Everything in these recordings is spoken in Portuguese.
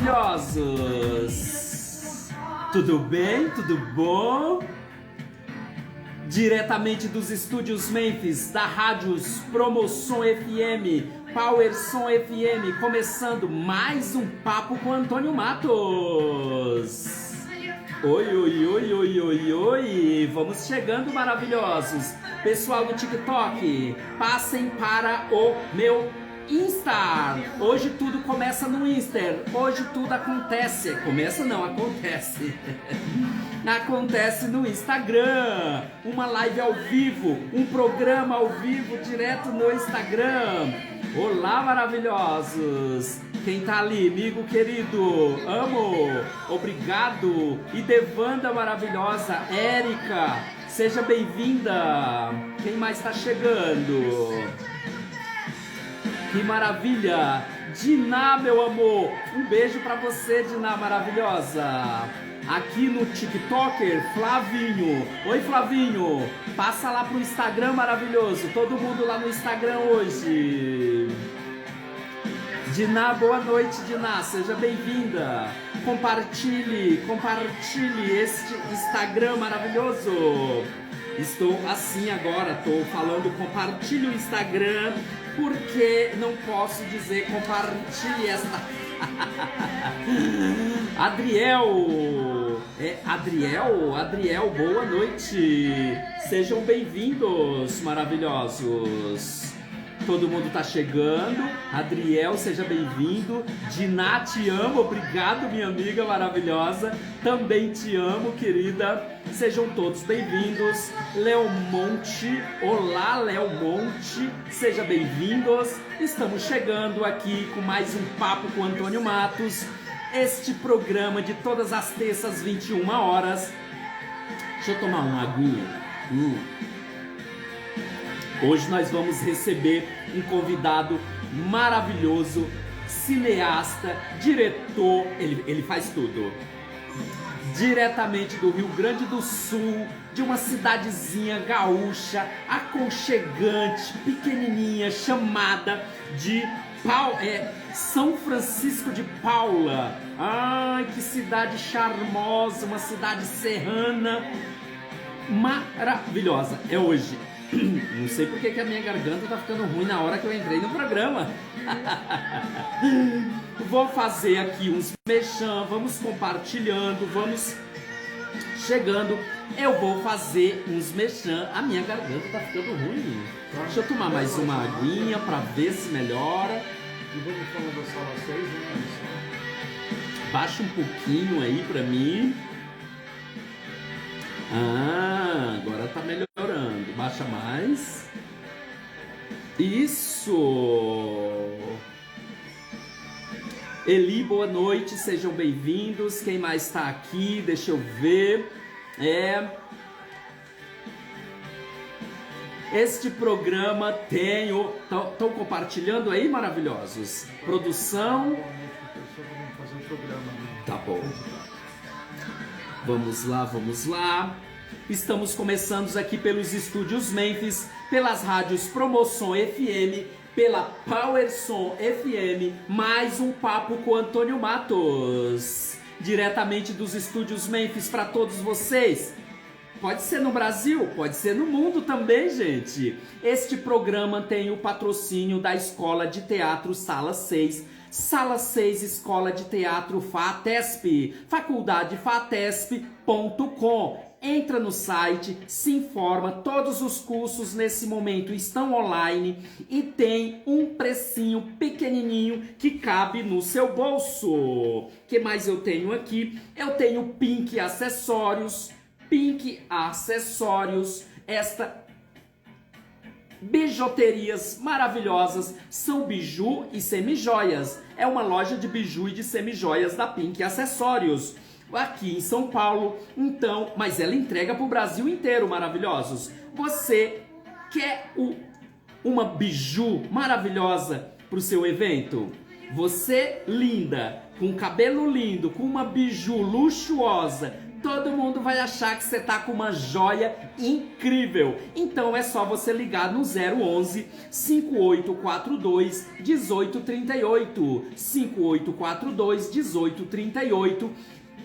Maravilhosos! Tudo bem? Tudo bom? Diretamente dos estúdios Memphis, da Rádios Promoção FM, Power Som FM, começando mais um Papo com Antônio Matos. Oi, oi, oi, oi, oi, oi! Vamos chegando, maravilhosos! Pessoal do TikTok, passem para o meu Insta. Hoje tudo começa no Insta. Hoje tudo acontece. Começa não, acontece. Acontece no Instagram. Uma live ao vivo, um programa ao vivo direto no Instagram. Olá, maravilhosos. Quem tá ali, amigo querido, amo, obrigado. E Devanda maravilhosa, Érica, seja bem-vinda. Quem mais tá chegando? Que maravilha! Diná, meu amor, um beijo pra você, Diná maravilhosa. Aqui no TikToker, Flavinho. Oi, Flavinho, passa lá pro Instagram maravilhoso. Todo mundo lá no Instagram hoje. Diná, boa noite, Diná, seja bem-vinda. Compartilhe este Instagram maravilhoso. Estou assim agora, estou falando compartilhe o Instagram, porque não posso dizer compartilhe esta. Adriel, Adriel, boa noite. Sejam bem-vindos, maravilhosos. Todo mundo tá chegando. Adriel, seja bem-vindo. Diná, te amo. Obrigado, minha amiga maravilhosa. Também te amo, querida. Sejam todos bem-vindos. Léo Monte. Olá, Léo Monte. Seja bem-vindos. Estamos chegando aqui com mais um Papo com Antônio Matos. Este programa de todas as terças, 21 horas. Deixa eu tomar uma aguinha. Hoje nós vamos receber um convidado maravilhoso, cineasta, diretor, ele faz tudo. Diretamente do Rio Grande do Sul, de uma cidadezinha gaúcha, aconchegante, pequenininha, chamada de São Francisco de Paula. Ai, que cidade charmosa, uma cidade serrana, maravilhosa. É hoje. Não sei porque que a minha garganta tá ficando ruim na hora que eu entrei no programa. Vou fazer aqui uns merchan, vamos compartilhando, vamos chegando. Eu vou fazer uns merchan. A minha garganta tá ficando ruim. Deixa eu tomar mais uma aguinha pra ver se melhora. E vamos falar da sala 6, né? Baixa um pouquinho aí pra mim. Agora tá melhorando. Baixa mais. Isso! Eli, boa noite, sejam bem-vindos. Quem mais está aqui? Deixa eu ver. Este programa tem o... Estão compartilhando aí, maravilhosos? Produção. Vamos fazer um programa. Tá bom. Vamos lá, vamos lá. Estamos começando aqui pelos estúdios Memphis, pelas rádios Promoção FM, pela Power Som FM, mais um Papo com Antônio Matos. Diretamente dos estúdios Memphis para todos vocês. Pode ser no Brasil, pode ser no mundo também, gente. Este programa tem o patrocínio da Escola de Teatro Sala 6, Sala 6, Escola de Teatro FATESP, faculdadefatesp.com. Entra no site, se informa, todos os cursos nesse momento estão online e tem um precinho pequenininho que cabe no seu bolso. O que mais eu tenho aqui? Eu tenho Pink Acessórios, esta bijuterias maravilhosas, são biju e semijoias. É uma loja de biju e de semijoias da Pink Acessórios, aqui em São Paulo. Então, mas ela entrega para o Brasil inteiro, maravilhosos. Você quer uma biju maravilhosa para o seu evento? Você linda, com cabelo lindo, com uma biju luxuosa, todo mundo vai achar que você tá com uma joia incrível. Então é só você ligar no 011 5842 1838. 5842 1838.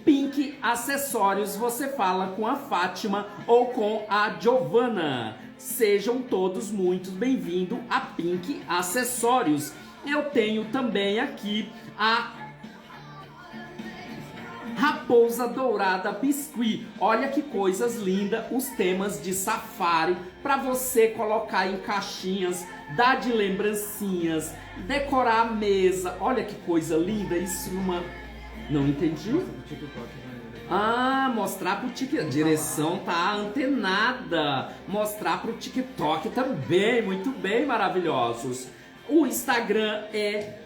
Pink Acessórios, você fala com a Fátima ou com a Giovana. Sejam todos muito bem-vindos a Pink Acessórios. Eu tenho também aqui a Raposa Dourada Biscuit. Olha que coisas lindas, os temas de safari para você colocar em caixinhas, dar de lembrancinhas, decorar a mesa. Olha que coisa linda, isso numa... Não entendi? Ah, mostrar pro TikTok. A direção tá antenada. Mostrar pro TikTok também. Muito bem, maravilhosos. O Instagram é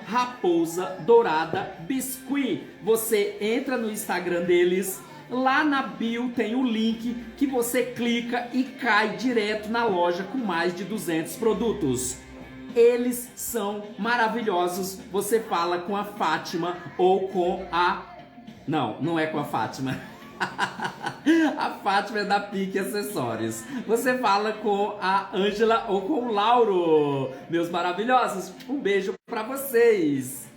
@Raposa Dourada Biscuit. Você entra no Instagram deles. Lá na bio tem o link que você clica e cai direto na loja com mais de 200 produtos. Eles são maravilhosos. Você fala com a Fátima ou com a... Não é com a Fátima. A Fátima é da Pink Acessórios. Você fala com a Ângela ou com o Lauro. Meus maravilhosos, um beijo pra vocês.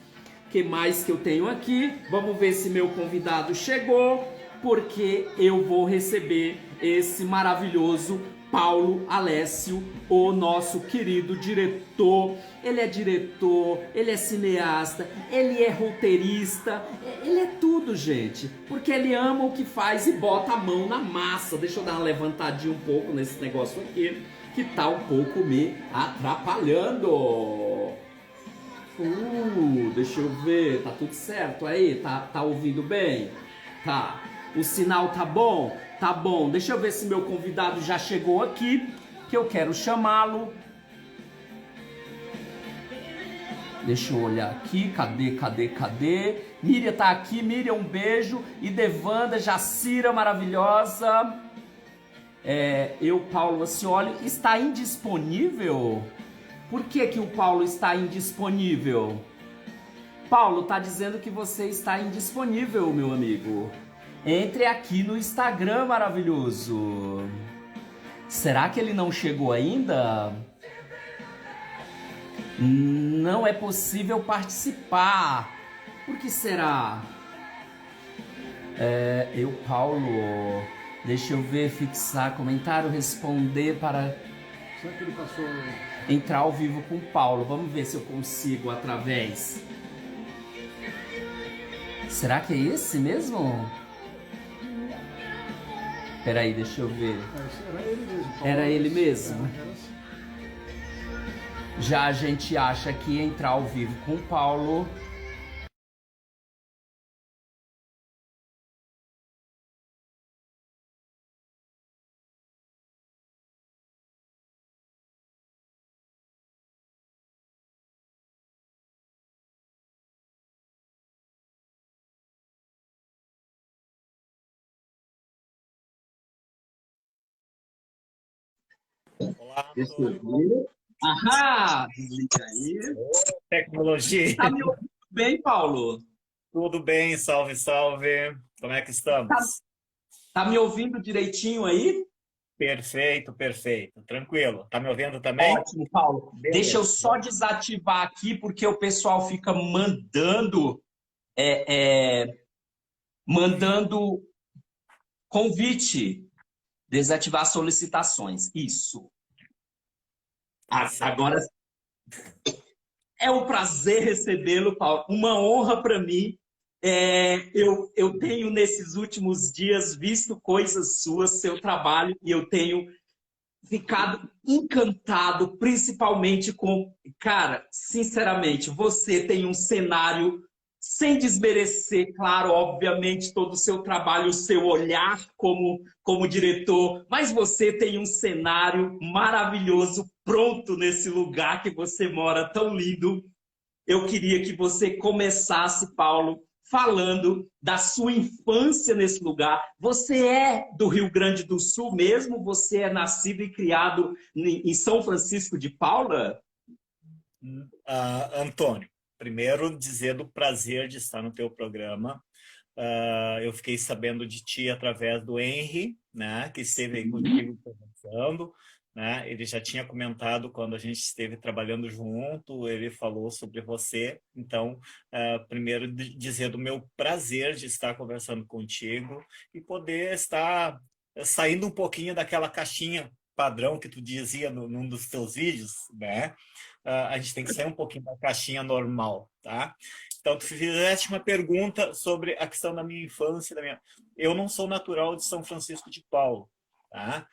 O que mais que eu tenho aqui? Vamos ver se meu convidado chegou, porque eu vou receber esse maravilhoso Paulo Alessio, o nosso querido diretor. Ele é diretor, ele é cineasta, ele é roteirista, ele é tudo, gente, porque ele ama o que faz e bota a mão na massa. Deixa eu dar uma levantadinha um pouco nesse negócio aqui, que tá um pouco me atrapalhando. Deixa eu ver, tá tudo certo aí? Tá ouvindo bem? Tá. O sinal tá bom? Tá bom. Deixa eu ver se meu convidado já chegou aqui, que eu quero chamá-lo. Deixa eu olhar aqui. Cadê? Miriam tá aqui. Miriam, um beijo. E Devanda, Jacira, maravilhosa. Paulo Acioli, está indisponível? Por que o Paulo está indisponível? Paulo, tá dizendo que você está indisponível, meu amigo. Entre aqui no Instagram, maravilhoso. Será que ele não chegou ainda? Não é possível participar. Por que será? Paulo. Deixa eu ver, fixar comentário, responder para... Será que ele passou... Entrar ao vivo com o Paulo. Vamos ver se eu consigo através. Será que é esse mesmo? Peraí, deixa eu ver. Era ele mesmo. Paulo. Era ele mesmo? Era assim. Já a gente acha que entrar ao vivo com o Paulo... Olá, Deixa eu ver. Ahá! Desliga aí. tecnologia. Tá me ouvindo bem, Paulo? Tudo bem, salve, salve. Como é que estamos? Tá me ouvindo direitinho aí? Perfeito, perfeito. Tranquilo. Tá me ouvindo também? Ótimo, Paulo. Beleza. Deixa eu só desativar aqui, porque o pessoal fica mandando convite. Desativar solicitações. Isso. Agora é um prazer recebê-lo, Paulo. Uma honra para mim. Eu tenho, nesses últimos dias, visto coisas suas, seu trabalho, e eu tenho ficado encantado, principalmente com... Cara, sinceramente, você tem um cenário, sem desmerecer, claro, obviamente, todo o seu trabalho, o seu olhar como diretor, mas você tem um cenário maravilhoso pronto nesse lugar que você mora, tão lindo. Eu queria que você começasse, Paulo, falando da sua infância nesse lugar. Você é do Rio Grande do Sul mesmo? Você é nascido e criado em São Francisco de Paula? Antônio, primeiro dizer do prazer de estar no teu programa. Eu fiquei sabendo de ti através do Henry, né, que esteve aí contigo conversando, né? Ele já tinha comentado quando a gente esteve trabalhando junto, ele falou sobre você. Então, primeiro dizer do meu prazer de estar conversando contigo e poder estar saindo um pouquinho daquela caixinha padrão que tu dizia num dos teus vídeos, né? A gente tem que sair um pouquinho da caixinha normal, tá? Então, tu fizeste uma pergunta sobre a questão da minha infância. Eu não sou natural de São Francisco de Paulo, tá?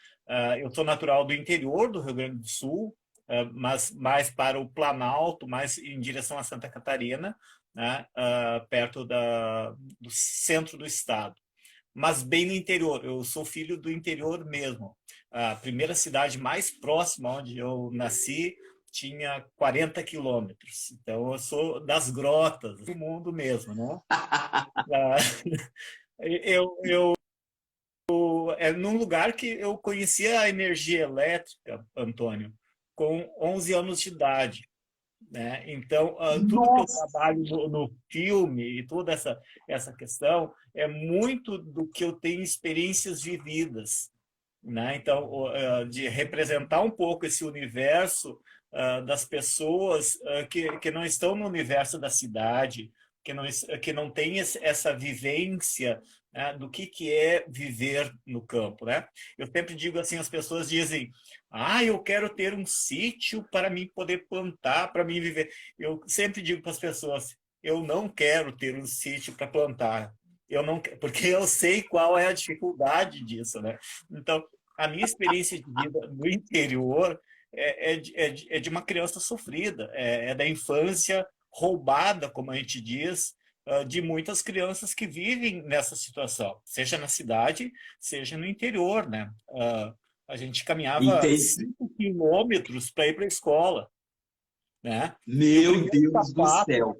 Eu sou natural do interior do Rio Grande do Sul, mas mais para o Planalto, mais em direção a Santa Catarina, né? Perto do centro do estado. Mas bem no interior. Eu sou filho do interior mesmo. A primeira cidade mais próxima onde eu nasci tinha 40 quilômetros. Então, eu sou das grotas do mundo mesmo, né? Eu é num lugar que eu conhecia a energia elétrica, Antônio, com 11 anos de idade, né? Então, tudo que eu Nossa! trabalho no filme e toda essa questão é muito do que eu tenho experiências vividas, né? Então, de representar um pouco esse universo das pessoas que não estão no universo da cidade, que não têm essa vivência, né, do que é viver no campo, né? Eu sempre digo assim, as pessoas dizem, eu quero ter um sítio para mim poder plantar, para mim viver. Eu sempre digo para as pessoas, eu não quero ter um sítio para plantar. Eu não, porque eu sei qual é a dificuldade disso, né? Então, a minha experiência de vida no interior é de uma criança sofrida, é da infância roubada, como a gente diz, de muitas crianças que vivem nessa situação, seja na cidade, seja no interior, né? A gente caminhava Entendi. 5 quilômetros para ir para a escola, né? E Meu Deus do céu.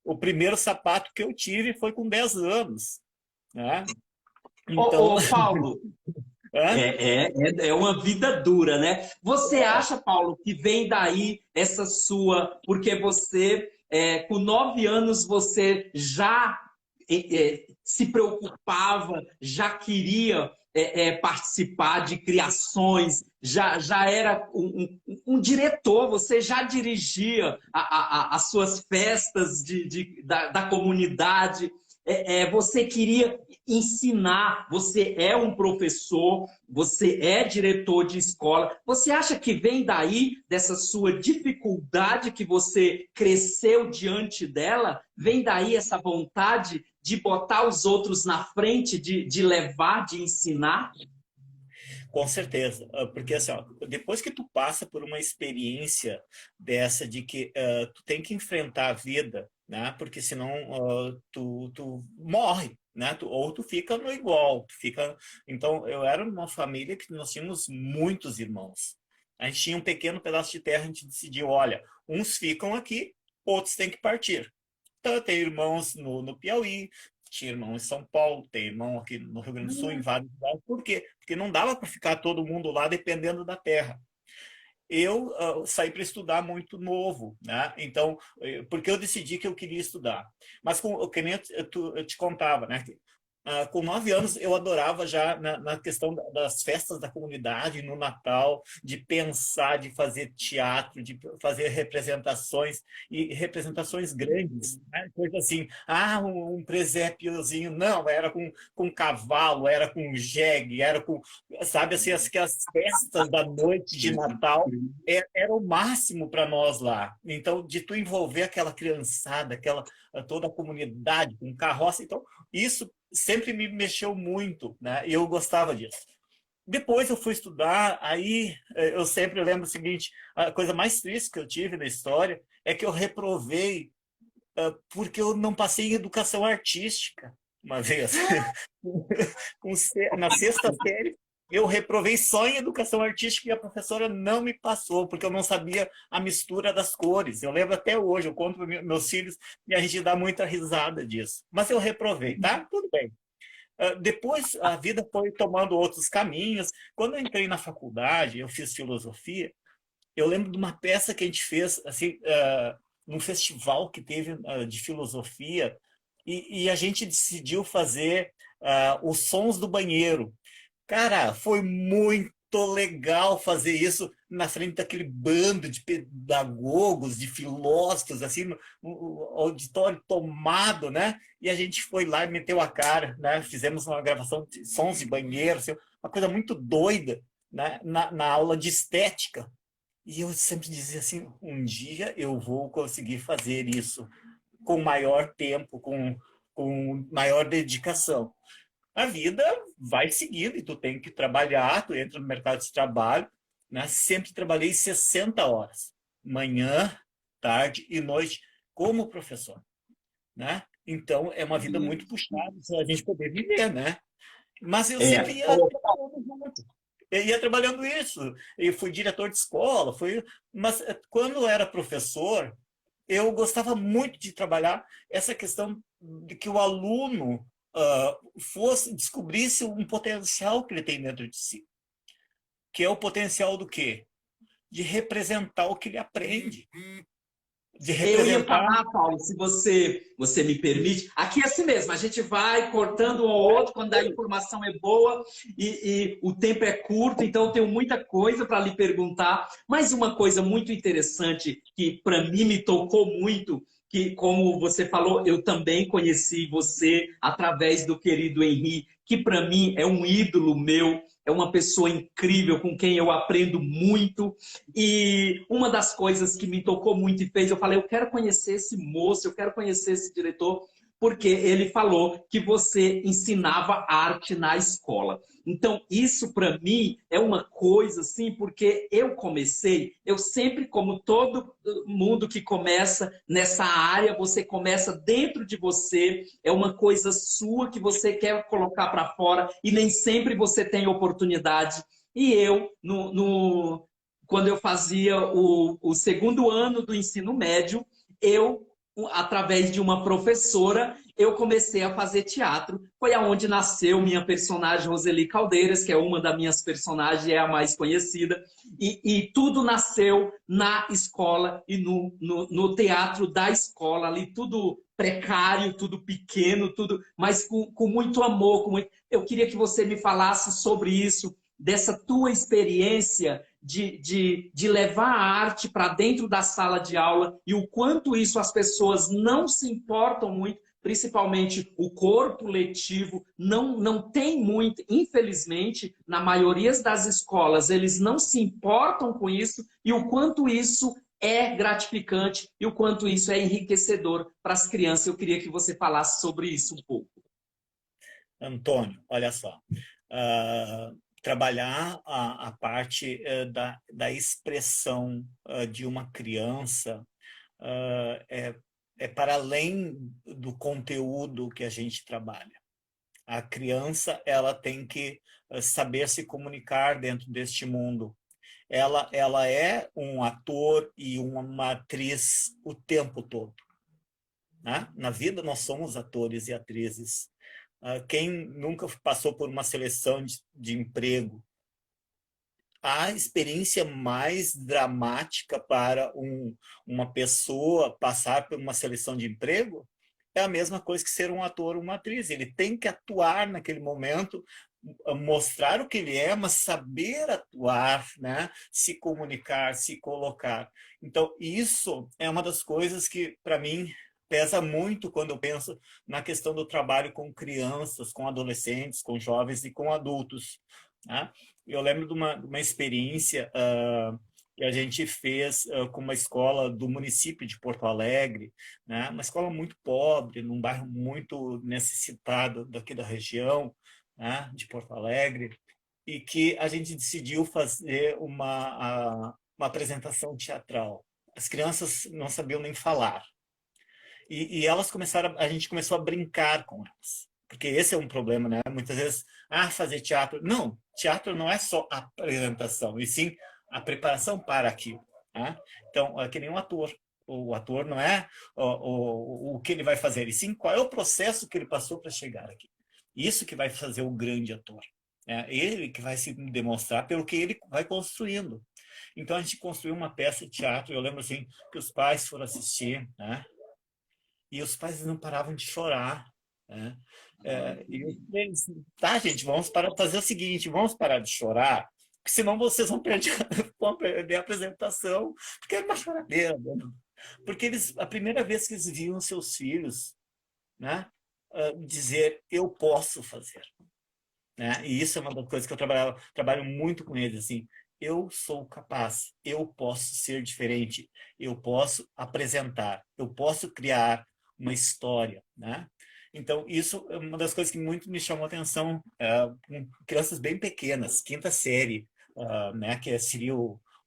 o primeiro sapato que eu tive foi com 10 anos, né? Então, Ô, Paulo, é uma vida dura, né? Você acha, Paulo, que vem daí essa sua. Porque você, com 9 anos, você já se preocupava, já queria participar de criações, já era um diretor, você já dirigia as suas festas da comunidade. Você queria ensinar, você é um professor, você é diretor de escola. Você acha que vem daí, dessa sua dificuldade que você cresceu diante dela? Vem daí essa vontade de botar os outros na frente, de levar, de ensinar? com certeza, porque assim, ó, depois que tu passa por uma experiência dessa de que tu tem que enfrentar a vida, né? Porque senão tu morre, né? Ou tu fica no igual, tu fica. Então eu era uma família que nós tínhamos muitos irmãos. A gente tinha um pequeno pedaço de terra, a gente decidiu, olha, uns ficam aqui, outros têm que partir. Então, eu tenho irmãos no Piauí, tinha irmão em São Paulo, tem irmão aqui no Rio Grande do Sul, em vários lugares. Por quê? Porque não dava para ficar todo mundo lá dependendo da terra. Eu saí para estudar muito novo, né? Então, porque eu decidi que eu queria estudar. Mas, que nem eu te contava, né? Com 9 anos, eu adorava já na questão das festas da comunidade, no Natal, de pensar, de fazer teatro, de fazer representações, e representações grandes, né? Coisa assim, um presépiozinho, não, era com cavalo, era com jegue, era com, sabe, assim, as festas da noite de Natal, era o máximo para nós lá. Então, de tu envolver aquela criançada, toda a comunidade, com carroça, então, isso sempre me mexeu muito, né? E eu gostava disso. Depois eu fui estudar, aí eu sempre lembro o seguinte, a coisa mais triste que eu tive na história é que eu reprovei porque eu não passei em educação artística uma vez. Na sexta série, eu reprovei só em educação artística e a professora não me passou, porque eu não sabia a mistura das cores. Eu lembro até hoje, eu conto para meus filhos e a gente dá muita risada disso. Mas eu reprovei, tá? Tudo bem. Depois a vida foi tomando outros caminhos. Quando eu entrei na faculdade, eu fiz filosofia, eu lembro de uma peça que a gente fez assim, num festival que teve de filosofia, e a gente decidiu fazer os sons do banheiro. Cara, foi muito legal fazer isso na frente daquele bando de pedagogos, de filósofos, assim, no auditório tomado, né? E a gente foi lá e meteu a cara, né? Fizemos uma gravação de sons de banheiro, assim, uma coisa muito doida, né? Na aula de estética. E eu sempre dizia assim, um dia eu vou conseguir fazer isso com maior tempo, com maior dedicação. A vida vai seguindo e tu tem que trabalhar, tu entra no mercado de trabalho, né? Sempre trabalhei 60 horas, manhã, tarde e noite, como professor, né? Então, é uma vida muito puxada para a gente poder viver, né? Mas eu sempre É, ia trabalhando junto. Eu ia trabalhando isso. Eu fui diretor de escola, mas quando eu era professor, eu gostava muito de trabalhar essa questão de que o aluno descobrisse um potencial que ele tem dentro de si. Que é o potencial do quê? De representar o que ele aprende. De eu ia representar. falar, Paulo, se você me permite, aqui é assim mesmo, a gente vai cortando um ao outro quando a informação é boa e o tempo é curto, então eu tenho muita coisa para lhe perguntar. Mas uma coisa muito interessante que para mim me tocou muito, que como você falou, eu também conheci você através do querido Henri, que para mim é um ídolo meu, é uma pessoa incrível com quem eu aprendo muito. E uma das coisas que me tocou muito e fez, eu falei, eu quero conhecer esse moço, eu quero conhecer esse diretor, porque ele falou que você ensinava arte na escola. Então, isso para mim é uma coisa assim, porque eu sempre, como todo mundo que começa nessa área, você começa dentro de você, é uma coisa sua que você quer colocar para fora e nem sempre você tem oportunidade. E eu, quando eu fazia o segundo ano do ensino médio, através de uma professora, eu comecei a fazer teatro. Foi aonde nasceu minha personagem Roseli Caldeiras, que é uma das minhas personagens, é a mais conhecida. E tudo nasceu na escola e no teatro da escola, ali tudo precário, tudo pequeno, tudo, mas com muito amor. Eu queria que você me falasse sobre isso, dessa tua experiência de levar a arte para dentro da sala de aula e o quanto isso as pessoas não se importam muito, principalmente o corpo letivo, não tem muito, infelizmente, na maioria das escolas, eles não se importam com isso e o quanto isso é gratificante e o quanto isso é enriquecedor para as crianças. Eu queria que você falasse sobre isso um pouco. Antônio, olha só. Trabalhar a parte da expressão de uma criança é para além do conteúdo que a gente trabalha. A criança ela tem que saber se comunicar dentro deste mundo. Ela é um ator e uma atriz o tempo todo, né? Na vida nós somos atores e atrizes. Quem nunca passou por uma seleção de emprego? A experiência mais dramática para uma pessoa passar por uma seleção de emprego é a mesma coisa que ser um ator ou uma atriz. Ele tem que atuar naquele momento, mostrar o que ele é, mas saber atuar, né? Se comunicar, se colocar. Então, isso é uma das coisas que, para mim, pesa muito quando eu penso na questão do trabalho com crianças, com adolescentes, com jovens e com adultos, né? Eu lembro de uma experiência que a gente fez com uma escola do município de Porto Alegre, né? Uma escola muito pobre, num bairro muito necessitado daqui da região, né? De Porto Alegre, e que a gente decidiu fazer uma apresentação teatral. As crianças não sabiam nem falar. E elas a gente começou a brincar com elas. Porque esse é um problema, né? Muitas vezes, fazer teatro. Não, teatro não é só a apresentação, e sim a preparação para aquilo, né? Então, é que nem um ator. O ator não é o que ele vai fazer, e sim qual é o processo que ele passou para chegar aqui. Isso que vai fazer o grande ator. É ele que vai se demonstrar pelo que ele vai construindo. Então, a gente construiu uma peça de teatro. Eu lembro assim que os pais foram assistir, né? e os pais não paravam de chorar, né? E eu falei, tá, gente, vamos parar, fazer o seguinte, vamos parar de chorar, porque senão vocês vão perder, vão perder a apresentação, porque era uma choradeira, né? Porque eles, a primeira vez que eles viam seus filhos, né, dizer, eu posso fazer, né? E isso é uma das coisas que eu trabalho muito com eles, assim, eu sou capaz, eu posso ser diferente, eu posso apresentar, eu posso criar uma história, né? Então, isso é uma das coisas que muito me chamou a atenção, com crianças bem pequenas, quinta série, né, que seria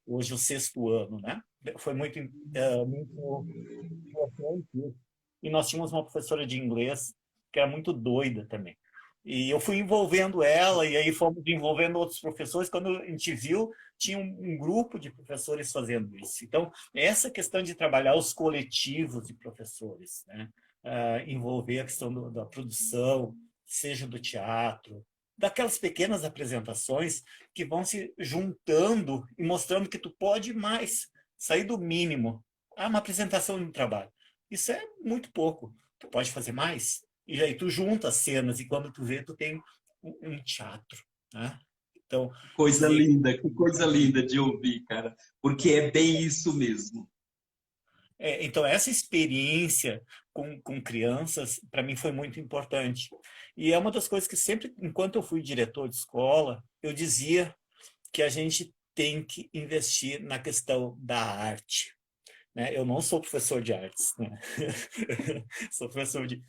hoje o sexto ano, né? Foi muito importante isso. E nós tínhamos uma professora de inglês que era muito doida também. E eu fui envolvendo ela, e aí fomos envolvendo outros professores. Quando a gente viu, tinha um grupo de professores fazendo isso. Então, essa questão de trabalhar os coletivos de professores, né? Envolver a questão da produção, seja do teatro, daquelas pequenas apresentações que vão se juntando e mostrando que tu pode mais, sair do mínimo. Uma apresentação de um trabalho. Isso é muito pouco. Tu pode fazer mais. E aí tu junta as cenas e quando tu vê, tu tem um teatro, né? Então, Coisa linda, que coisa linda de ouvir, cara, porque é bem isso mesmo. então essa experiência com crianças, para mim, foi muito importante. E é uma das coisas que sempre, enquanto eu fui diretor de escola, eu dizia que a gente tem que investir na questão da arte, né? Eu não sou professor de artes, né? Sou professor de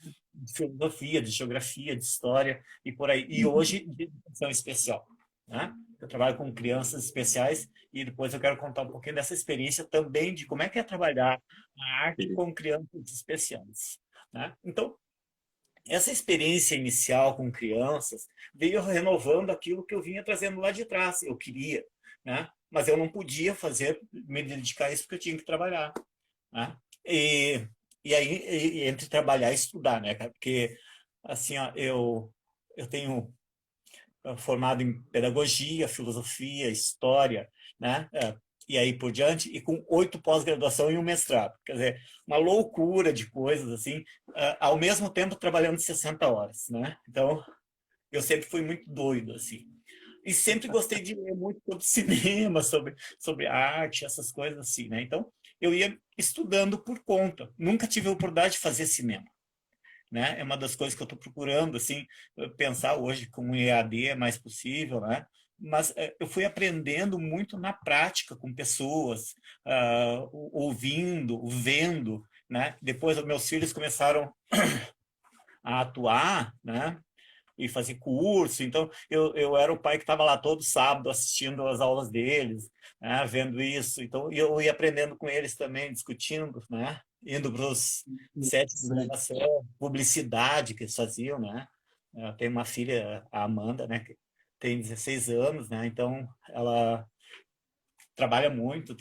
filosofia, de geografia, de história e por aí. E hoje, de educação especial, né? Eu trabalho com crianças especiais e depois eu quero contar um pouquinho dessa experiência também de como é que é trabalhar a arte com crianças especiais, né? Então, essa experiência inicial com crianças veio renovando aquilo que eu vinha trazendo lá de trás. Eu queria, né? Mas eu não podia me dedicar a isso porque eu tinha que trabalhar, né? E aí, entre trabalhar e estudar, né, cara? Porque, assim, ó, eu tenho formado em pedagogia, filosofia, história, né? E aí por diante, e com 8 pós-graduação e um mestrado. Quer dizer, uma loucura de coisas, assim, ao mesmo tempo trabalhando 60 horas, né? Então, eu sempre fui muito doido, assim. E sempre gostei de ler muito sobre cinema, sobre arte, essas coisas assim, né? Então, eu ia estudando por conta. Nunca tive a oportunidade de fazer cinema, né? É uma das coisas que eu estou procurando, assim, pensar hoje com o EAD é mais possível, né? Mas eu fui aprendendo muito na prática com pessoas, ouvindo, vendo, né? Depois os meus filhos começaram a atuar, né? E fazer curso, então eu era o pai que estava lá todo sábado assistindo as aulas deles, né? Vendo isso, então eu ia aprendendo com eles também, discutindo, né? Indo para os sets de gravação, publicidade que eles faziam, né? Eu tenho uma filha, a Amanda, né? Que tem 16 anos, né? Então ela trabalhou muito,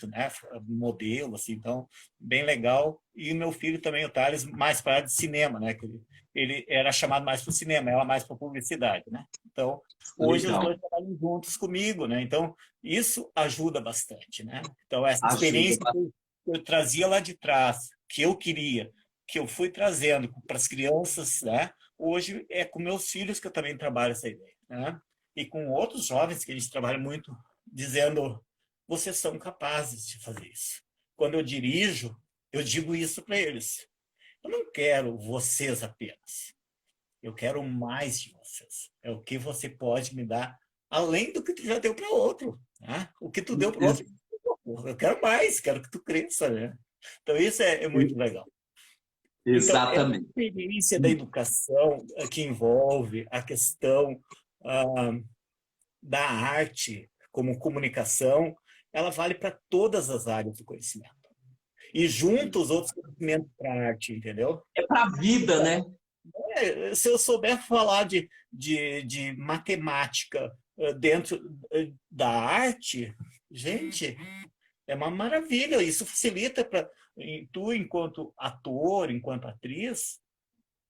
né? Modelo, assim, então, bem legal. E o meu filho também, o Thales, mais para a área de cinema, né? Que ele era chamado mais para o cinema, ela mais para publicidade, né? Então, hoje os Legal. dois trabalham juntos comigo, né? Então, isso ajuda bastante, né? Então, essa experiência Ajuda. que eu trazia lá de trás, que eu queria, que eu fui trazendo para as crianças, né? Hoje é com meus filhos que eu também trabalho essa ideia, né? E com outros jovens que a gente trabalha muito dizendo, vocês são capazes de fazer isso. Quando eu dirijo, eu digo isso para eles. Eu não quero vocês apenas. Eu quero mais de vocês. É o que você pode me dar, além do que tu já deu para outro. Né? O que tu deu para outro, eu quero mais, quero que tu cresça. Né? Então, isso é muito legal. Então, é a Exatamente. experiência da educação que envolve a questão da arte como comunicação, ela vale para todas as áreas do conhecimento. E junto os outros conhecimentos para a arte, entendeu? É para a vida, né? Se eu souber falar de matemática dentro da arte, gente, é uma maravilha. Isso facilita para tu, enquanto ator, enquanto atriz,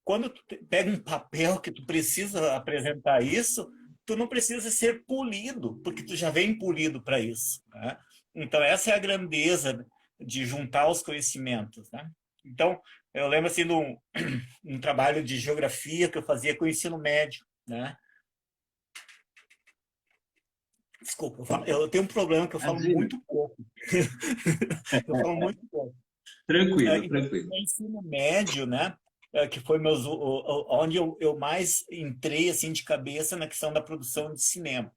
quando tu pega um papel que tu precisa apresentar isso, tu não precisa ser polido, porque tu já vem polido para isso, né? Então, essa é a grandeza de juntar os conhecimentos, né? Então, Eu lembro assim, de um trabalho de geografia que eu fazia com o ensino médio, né? Desculpa, eu tenho um problema que eu falo Imagina. muito pouco. Eu falo muito pouco. Tranquilo, Então, tranquilo. no ensino médio, né? Que foi onde eu mais entrei assim de cabeça na questão da produção de cinema.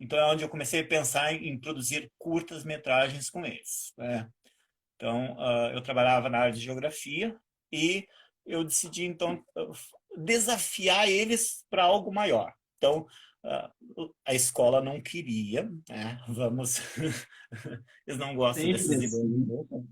Então é onde eu comecei a pensar em produzir curtas-metragens com eles, né? Então eu trabalhava na área de geografia e eu decidi então desafiar eles para algo maior. Então ah, a escola não queria, né? Vamos, eles não gostam Sempre dessas ideias. assim.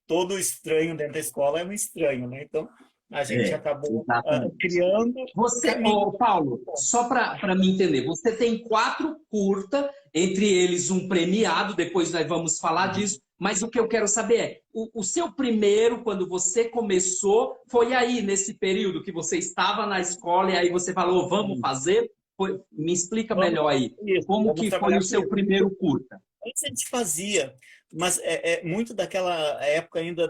Todo estranho dentro da escola é um estranho, né? Então a gente É, acabou exatamente. criando Você, caminhos. ô Paulo, só para me entender, você tem 4 curta, entre eles um premiado, depois nós vamos falar disso, mas o que eu quero saber é, o seu primeiro, quando você começou, foi aí, nesse período que você estava na escola e aí você falou, vamos fazer? Me explica Vamos, melhor aí, isso, como vamos que foi o trabalhar com seu isso. primeiro curta? Antes a gente fazia, mas é muito daquela época ainda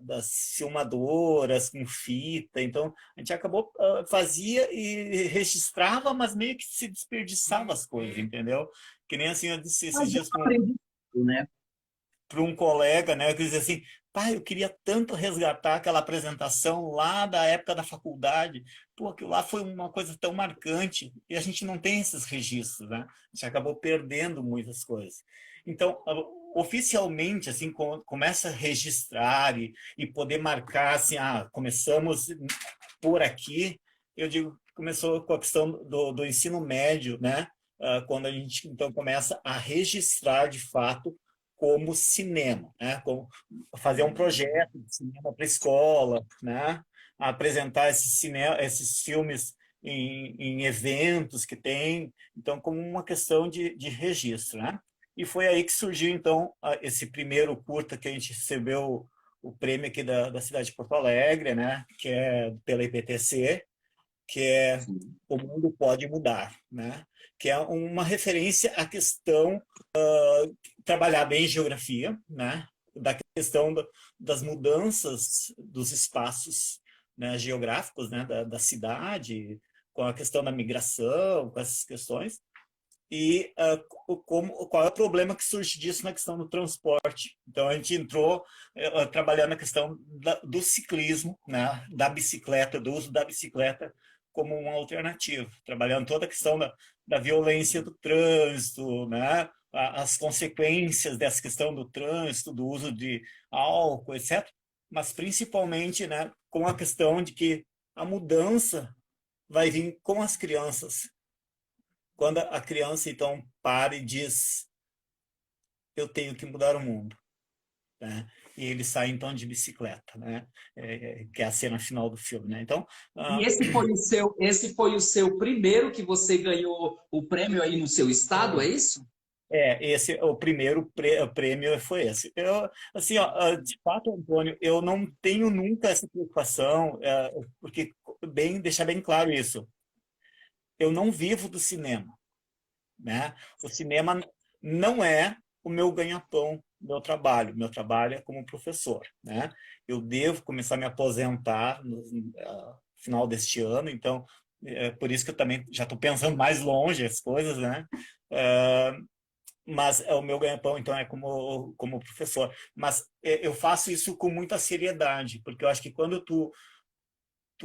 das filmadoras com fita, então a gente acabou, fazia e registrava, mas meio que se desperdiçava as coisas, entendeu? Que nem assim, eu disse Mas esses eu dias aprendi, né? para um colega, né, que dizia assim, pai, eu queria tanto resgatar aquela apresentação lá da época da faculdade, pô, aquilo lá foi uma coisa tão marcante, e a gente não tem esses registros, né? A gente acabou perdendo muitas coisas. Então, oficialmente, assim, começa a registrar e poder marcar, assim, começamos por aqui, eu digo, começou com a questão do ensino médio, né? Quando a gente, então, começa a registrar, de fato, como cinema, né? Como fazer um projeto de cinema para a escola, né? Apresentar esses filmes em eventos que tem, então como uma questão de registro, né? E foi aí que surgiu então esse primeiro curta que a gente recebeu o prêmio aqui da cidade de Porto Alegre, né? Que é pela IPTC, que é Sim. O Mundo Pode Mudar, né? Que é uma referência à questão trabalhar bem geografia, né? Da questão das mudanças dos espaços, né, geográficos, né, da cidade, com a questão da migração, com essas questões, e qual é o problema que surge disso na questão do transporte. Então, a gente entrou trabalhando na questão do ciclismo, né, da bicicleta, do uso da bicicleta como uma alternativa, trabalhando toda a questão da violência do trânsito, né, as consequências dessa questão do trânsito, do uso de álcool, etc., mas principalmente, né, com a questão de que a mudança vai vir com as crianças. Quando a criança, então, para e diz, eu tenho que mudar o mundo, né? E ele sai, então, de bicicleta, né? Que é a cena final do filme, né? Então, E esse foi o seu primeiro que você ganhou o prêmio aí no seu estado, é isso? esse o primeiro prêmio foi esse. Eu, assim, ó, de fato, Antônio, eu não tenho nunca essa preocupação, porque deixar bem claro isso, eu não vivo do cinema, né? O cinema não é o meu ganha-pão, meu trabalho é como professor, né? Eu devo começar a me aposentar no final deste ano, então é por isso que eu também já estou pensando mais longe as coisas, né? Mas o meu ganha-pão, então, é como professor. Mas eu faço isso com muita seriedade, porque eu acho que quando tu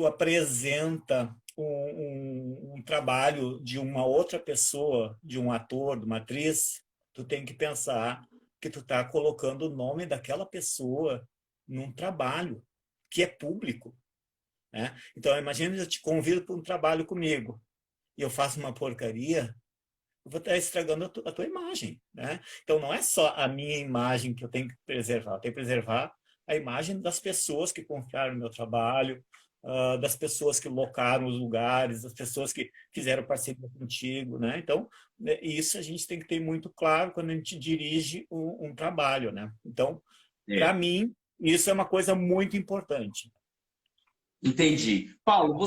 apresenta um trabalho de uma outra pessoa, de um ator, de uma atriz, tu tem que pensar que tu está colocando o nome daquela pessoa num trabalho que é público, né? Então, imagina eu te convido para um trabalho comigo e eu faço uma porcaria, eu vou estar estragando a tua imagem, né? Então, não é só a minha imagem que eu tenho que preservar, eu tenho que preservar a imagem das pessoas que confiaram no meu trabalho, das pessoas que locaram os lugares, das pessoas que fizeram parceria contigo, né? Então, isso a gente tem que ter muito claro quando a gente dirige um trabalho, né? Então, para É. mim, isso é uma coisa muito importante. Entendi. Paulo,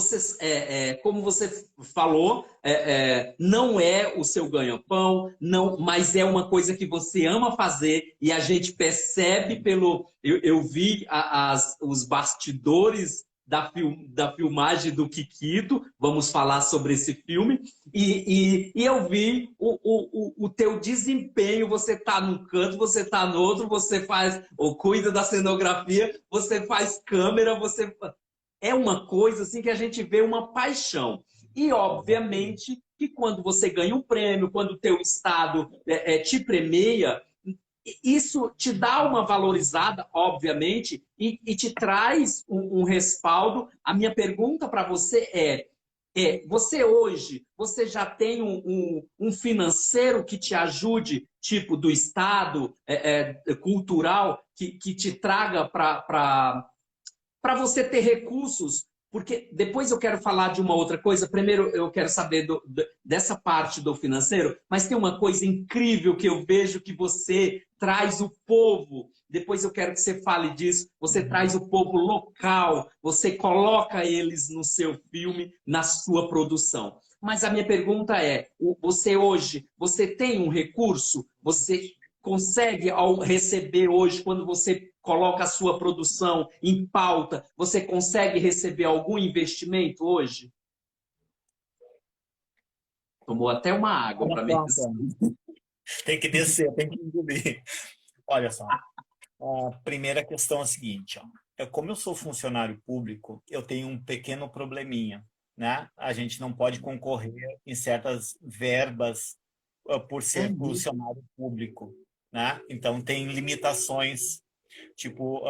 como você falou, não é o seu ganha-pão, não, mas é uma coisa que você ama fazer e a gente percebe pelo. Eu vi os bastidores da filmagem do Kikito, vamos falar sobre esse filme, e eu vi o teu desempenho, você está num canto, você está no outro, você faz, ou cuida da cenografia, você faz câmera, você é uma coisa assim que a gente vê uma paixão. E, obviamente, que quando você ganha um prêmio, quando o teu estado te premia, isso te dá uma valorizada, obviamente, e te traz um respaldo. A minha pergunta para você você hoje, você já tem um financeiro que te ajude, tipo do estado cultural, que te traga para você ter recursos, porque depois eu quero falar de uma outra coisa. Primeiro eu quero saber dessa parte do financeiro, mas tem uma coisa incrível que eu vejo que você traz o povo. Depois eu quero que você fale disso. Você traz o povo local, você coloca eles no seu filme, na sua produção. Mas a minha pergunta você hoje, você tem um recurso? Você consegue, ao receber hoje, quando você coloca a sua produção em pauta, você consegue receber algum investimento hoje? Tomou até uma água Olha para só, mim. Antônio. Tem que descer, tem que engolir. Olha só, a primeira questão é a seguinte, ó. Como eu sou funcionário público, eu tenho um pequeno probleminha, né? A gente não pode concorrer em certas verbas por ser funcionário público, né? Então tem limitações, tipo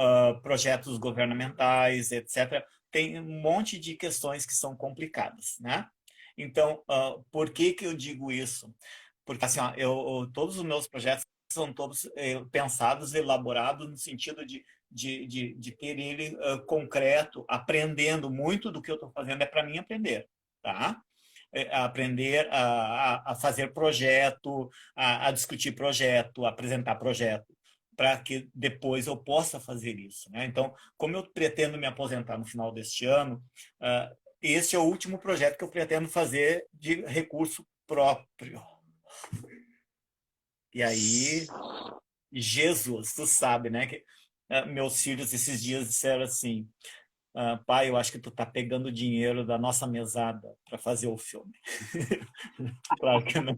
projetos governamentais, etc. Tem um monte de questões que são complicadas, né? Então, por que que eu digo isso? Porque assim, ó, todos os meus projetos são todos pensados, elaborados no sentido de ter ele concreto, aprendendo muito do que eu estou fazendo é para mim aprender, tá? Aprender a fazer projeto, a discutir projeto, a apresentar projeto, para que depois eu possa fazer isso, né? Então, como eu pretendo me aposentar no final deste ano, esse é o último projeto que eu pretendo fazer de recurso próprio. E aí, Jesus, tu sabe, né? Que, meus filhos esses dias disseram assim, pai, eu acho que tu tá pegando dinheiro da nossa mesada para fazer o filme. Claro que não,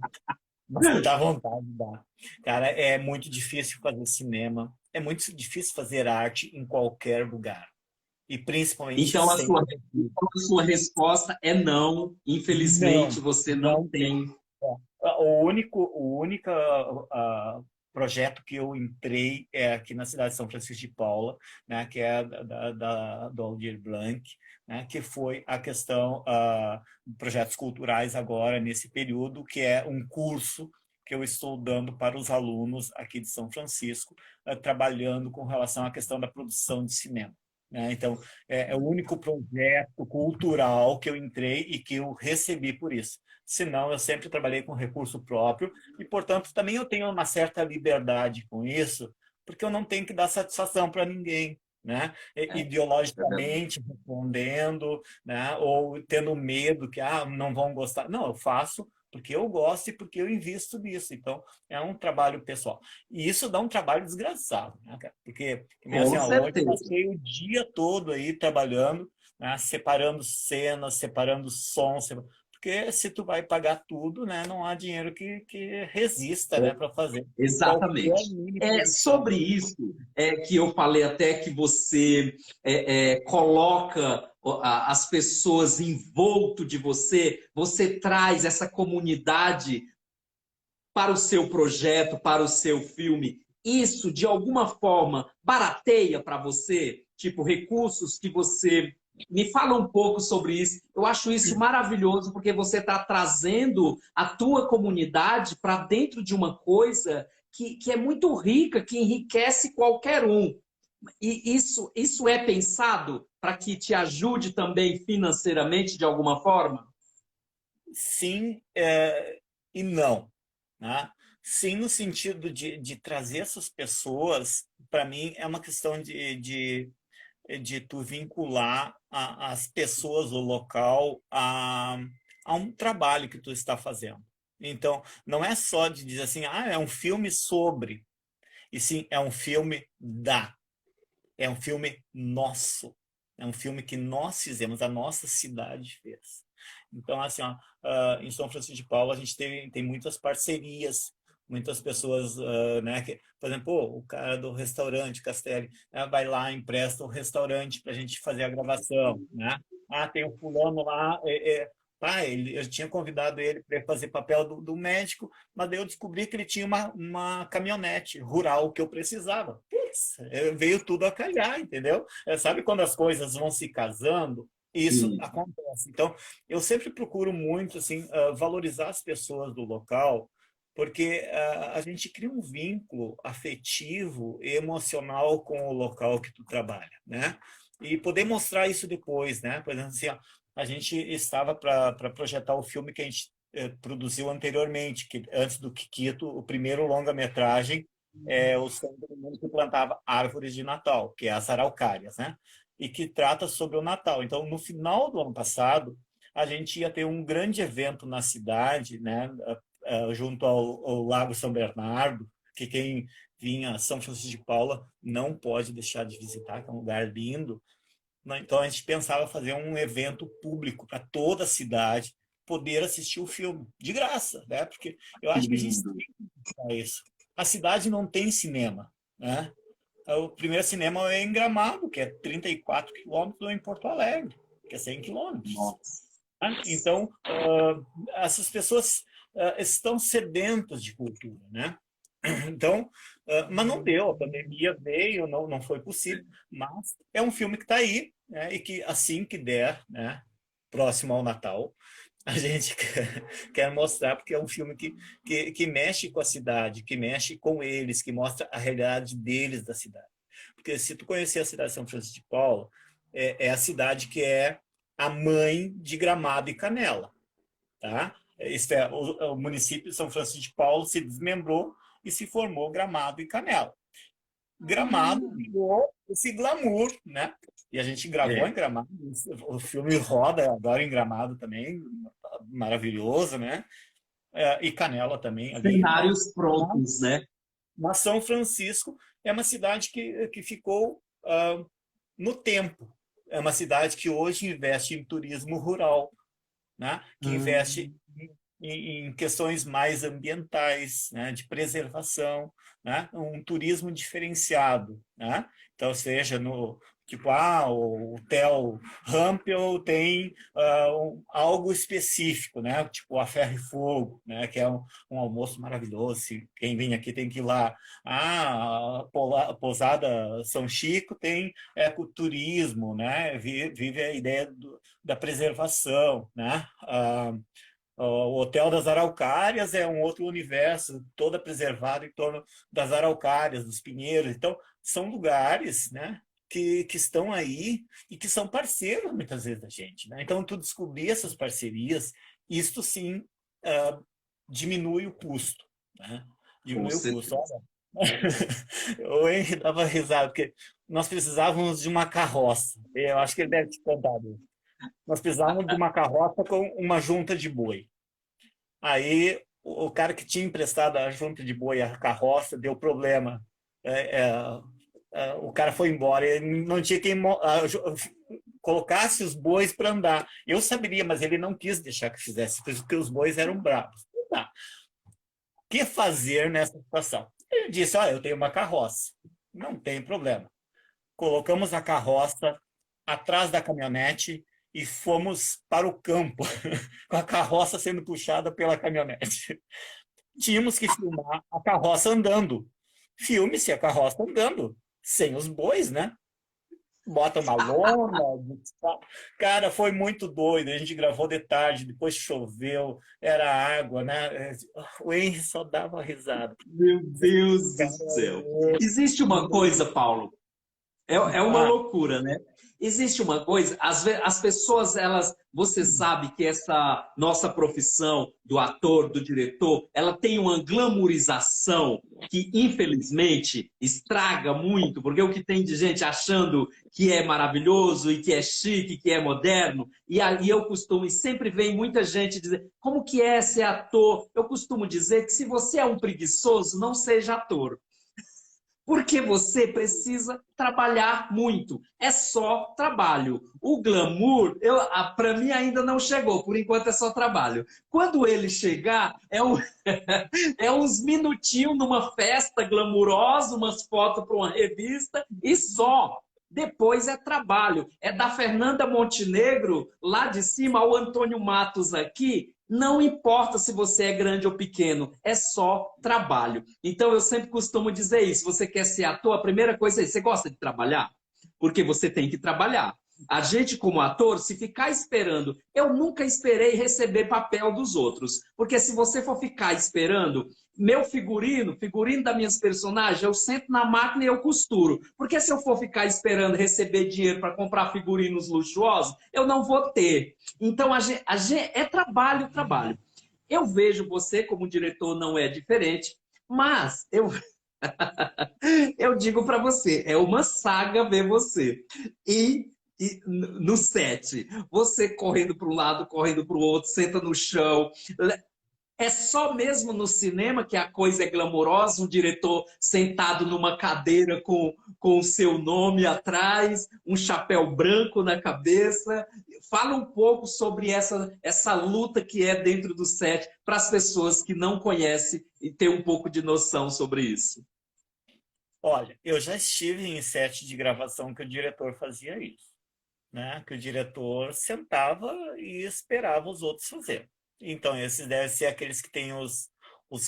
mas dá vontade, dá. Cara, é muito difícil fazer cinema, é muito difícil fazer arte em qualquer lugar. E principalmente Então, sem... a sua resposta é não. Infelizmente, Não, você não não tem. tem. O único projeto que eu entrei é aqui na cidade de São Francisco de Paula, né, que é do Aldir Blanc, né, que foi a questão de projetos culturais agora, nesse período, que é um curso que eu estou dando para os alunos aqui de São Francisco, trabalhando com relação à questão da produção de cinema. Né? Então, é o único projeto cultural que eu entrei e que eu recebi por isso. Senão, eu sempre trabalhei com recurso próprio e, portanto, também eu tenho uma certa liberdade com isso, porque eu não tenho que dar satisfação para ninguém, né? Ideologicamente respondendo, né? Ou tendo medo que não vão gostar. Não, eu faço porque eu gosto e porque eu invisto nisso. Então, é um trabalho pessoal. E isso dá um trabalho desgraçado, né, cara? Porque, assim, Com hoje eu certeza. passei o dia todo aí trabalhando, né? Separando cenas, separando sons, porque se tu vai pagar tudo, né, não há dinheiro que resista, né, para fazer qualquer Exatamente. mini É produção. sobre isso que eu falei até que você coloca as pessoas em volta de você, você traz essa comunidade para o seu projeto, para o seu filme. Isso, de alguma forma, barateia para você? Tipo, recursos que você... Me fala um pouco sobre isso. Eu acho isso maravilhoso, porque você está trazendo a tua comunidade para dentro de uma coisa que é muito rica, que enriquece qualquer um. E isso é pensado para que te ajude também financeiramente, de alguma forma? Sim, e não, né? Sim, no sentido de trazer essas pessoas, para mim é uma questão de tu vincular as pessoas do local a um trabalho que tu está fazendo. Então, não é só de dizer assim, é um filme sobre, e sim, é um filme é um filme nosso, é um filme que nós fizemos, a nossa cidade fez. Então, assim, em São Francisco de Paula, a gente tem muitas parcerias, muitas pessoas, né, que, por exemplo, o cara do restaurante Castelli, né, vai lá, empresta o restaurante para a gente fazer a gravação, né? Tem o fulano lá, eu tinha convidado ele para fazer papel do médico, mas daí eu descobri que ele tinha uma caminhonete rural que eu precisava. Putz, veio tudo a calhar, entendeu? Sabe quando as coisas vão se casando? Isso acontece. Então, eu sempre procuro muito assim, valorizar as pessoas do local, porque a gente cria um vínculo afetivo e emocional com o local que tu trabalha, né? E poder mostrar isso depois, né? Por exemplo, assim, a gente estava para projetar o filme que a gente produziu anteriormente, que antes do Kikito, o primeiro longa-metragem é o Santo do Mundo que plantava árvores de Natal, que é as araucárias, né? E que trata sobre o Natal. Então, no final do ano passado, a gente ia ter um grande evento na cidade, né? Junto ao Lago São Bernardo, que quem vinha a São Francisco de Paula não pode deixar de visitar, que é um lugar lindo. Então, a gente pensava fazer um evento público para toda a cidade poder assistir o filme, de graça, né? Porque eu acho que a gente tem que pensar isso. A cidade não tem cinema, né? O primeiro cinema é em Gramado, que é 34 quilômetros, ou em Porto Alegre, que é 100 quilômetros. Então, essas pessoas estão sedentas de cultura, né? Então, mas não deu, a pandemia veio, não foi possível, mas é um filme que está aí, né, e que assim que der, né, próximo ao Natal, a gente quer mostrar, porque é um filme que mexe com a cidade, que mexe com eles, que mostra a realidade deles da cidade. Porque se tu conhecer a cidade de São Francisco de Paula, é a cidade que é a mãe de Gramado e Canela, tá? O município de São Francisco de Paula se desmembrou e se formou Gramado e Canela. Gramado virou esse glamour, né? E a gente gravou em Gramado, o filme roda agora em Gramado também, maravilhoso, né? E Canela também. Ali, cenários prontos, né? Mas São Francisco é uma cidade que ficou no tempo. É uma cidade que hoje investe em turismo rural, né? Que investe em questões mais ambientais, né? De preservação, né? Um turismo diferenciado, né? Então, seja no tipo, o Hotel Rampel tem algo específico, né? Tipo a Ferro e Fogo, né? Que é um almoço maravilhoso. Quem vem aqui tem que ir lá. A Pousada São Chico tem ecoturismo, né? Vive a ideia da preservação, né? O Hotel das Araucárias é um outro universo, toda preservado em torno das araucárias, dos pinheiros. Então, são lugares, né, que estão aí e que são parceiros, muitas vezes, da gente, né? Então, tu descobrir essas parcerias, isto sim diminui o custo, né? Diminui o custo. Olha, o Henry dava risada, porque nós precisávamos de uma carroça. Eu acho que ele deve te contar isso. Nós precisávamos de uma carroça com uma junta de boi. Aí o cara que tinha emprestado a junta de boi, a carroça, deu problema. O cara foi embora, ele não tinha quem colocasse os bois para andar. Eu saberia, mas ele não quis deixar que fizesse, porque os bois eram bravos. Tá. O que fazer nessa situação? Ele disse, eu tenho uma carroça. Não tem problema. Colocamos a carroça atrás da caminhonete e fomos para o campo, com a carroça sendo puxada pela caminhonete. Tínhamos que filmar a carroça andando. Filme-se a carroça andando, sem os bois, né? Bota uma lona. Cara, foi muito doido. A gente gravou de tarde, depois choveu, era água, né? O Henry só dava risada. Meu Deus do céu. Existe uma coisa, Paulo, é uma loucura, né? existe uma coisa, as pessoas, você sabe que essa nossa profissão do ator, do diretor, ela tem uma glamourização que, infelizmente, estraga muito, porque o que tem de gente achando que é maravilhoso e que é chique, que é moderno, e ali eu costumo, e sempre vem muita gente dizer, como que é ser ator? Eu costumo dizer que se você é um preguiçoso, não seja ator. Porque você precisa trabalhar muito. É só trabalho. O glamour, para mim, ainda não chegou. Por enquanto é só trabalho. Quando ele chegar, é uns minutinhos numa festa glamurosa, umas fotos para uma revista e só. Depois é trabalho. É da Fernanda Montenegro, lá de cima, ao Antônio Matos aqui. Não importa se você é grande ou pequeno, é só trabalho. Então eu sempre costumo dizer isso. Você quer ser ator, a primeira coisa é: você gosta de trabalhar? Porque você tem que trabalhar. A gente, como ator, se ficar esperando, eu nunca esperei receber papel dos outros. Porque se você for ficar esperando, meu figurino das minhas personagens, eu sento na máquina e eu costuro. Porque se eu for ficar esperando receber dinheiro para comprar figurinos luxuosos, eu não vou ter. Então, é trabalho, trabalho. Eu vejo você como diretor, não é diferente, mas eu digo para você, é uma saga ver você. E no set, você correndo para um lado, correndo para o outro, senta no chão. É só mesmo no cinema que a coisa é glamourosa, um diretor sentado numa cadeira com o seu nome atrás, um chapéu branco na cabeça. Fala um pouco sobre essa luta que é dentro do set, para as pessoas que não conhecem e ter um pouco de noção sobre isso. Olha, eu já estive em set de gravação que o diretor fazia isso, né? Que o diretor sentava e esperava os outros fazerem. Então, esses devem ser aqueles que têm os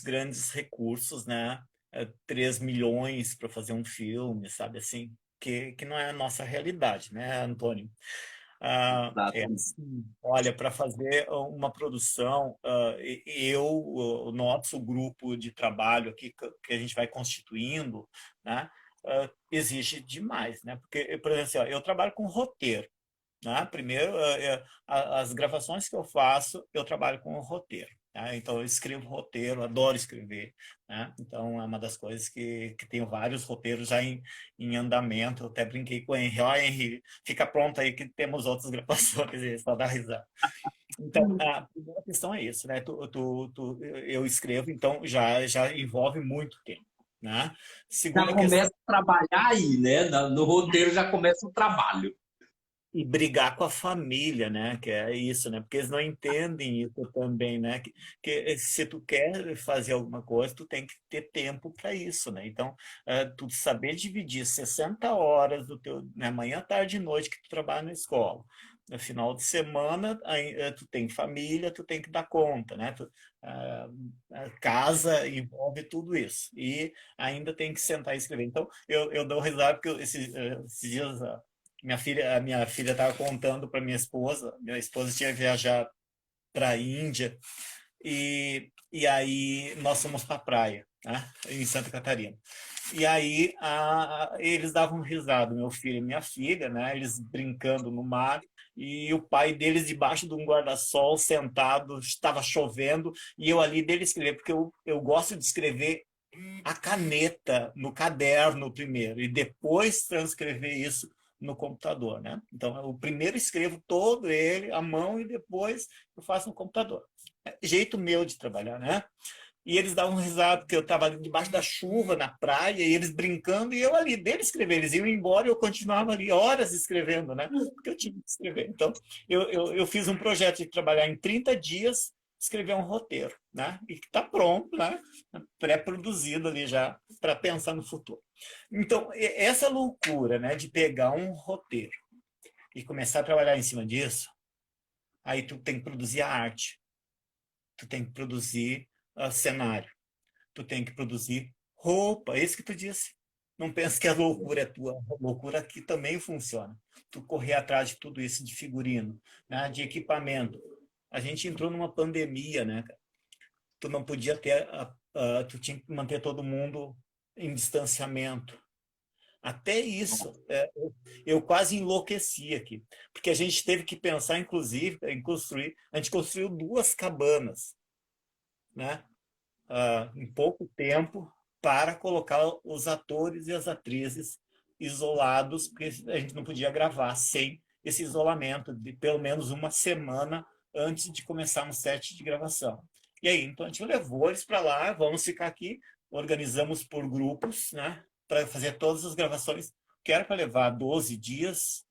grandes recursos, né? 3 milhões para fazer um filme, sabe assim? Que não é a nossa realidade, né, Antônio? Olha, para fazer uma produção, o nosso grupo de trabalho aqui que a gente vai constituindo, né, exige demais, né? Porque, por exemplo, assim, ó, eu trabalho com roteiro, né? Primeiro, as gravações que eu faço, eu trabalho com roteiro. Tá? Então, eu escrevo roteiro, adoro escrever. Né? Então, é uma das coisas que tenho vários roteiros já em andamento. Eu até brinquei com o Henry. Ó, Henry, fica pronto aí que temos outras gravações, só dá risada. Então, a primeira questão é isso, né? Eu escrevo, então já envolve muito tempo. Né? Segunda Já começa a trabalhar aí, né? No roteiro já começa o trabalho. E brigar com a família, né? Que é isso, né? Porque eles não entendem isso também, né? Que se tu quer fazer alguma coisa, tu tem que ter tempo para isso, né? Então, tu saber dividir 60 horas do teu, né? Manhã, tarde e noite que tu trabalha na escola. No final de semana, tu tem família, tu tem que dar conta, né? A casa envolve tudo isso. E ainda tem que sentar e escrever. Então, eu dou risada porque esses dias... a minha filha estava contando para minha esposa tinha viajado para a Índia e aí nós fomos para a praia, né, em Santa Catarina. E aí eles davam risada, meu filho e minha filha, né, eles brincando no mar e o pai deles debaixo de um guarda-sol sentado, estava chovendo e eu ali dele escrever, porque eu gosto de escrever a caneta no caderno primeiro e depois transcrever isso no computador, né? Então, eu primeiro escrevo todo ele à mão e depois eu faço no computador. É jeito meu de trabalhar, né? E eles davam risada porque eu estava debaixo da chuva na praia e eles brincando e eu ali dele escrever. Eles iam embora e eu continuava ali horas escrevendo, né? Porque eu tinha que escrever. Então, eu fiz um projeto de trabalhar em 30 dias, escrever um roteiro, né? E que está pronto, né? Pré-produzido ali já para pensar no futuro. Então, essa loucura, né, de pegar um roteiro e começar a trabalhar em cima disso, aí tu tem que produzir a arte, tu tem que produzir cenário, tu tem que produzir roupa, é isso que tu disse. Não pensa que a loucura é tua, a loucura aqui também funciona. Tu correr atrás de tudo isso, de figurino, né, de equipamento. A gente entrou numa pandemia, né? Tu não podia ter, tu tinha que manter todo mundo em distanciamento. Até isso, eu quase enlouqueci aqui, porque a gente teve que pensar, inclusive, em construir. A gente construiu 2 cabanas, né? Em pouco tempo, para colocar os atores e as atrizes isolados, porque a gente não podia gravar sem esse isolamento de pelo menos uma semana antes de começar um set de gravação. E aí, então a gente levou eles para lá, vamos ficar aqui, organizamos por grupos, né, para fazer todas as gravações, que era para levar 12 dias,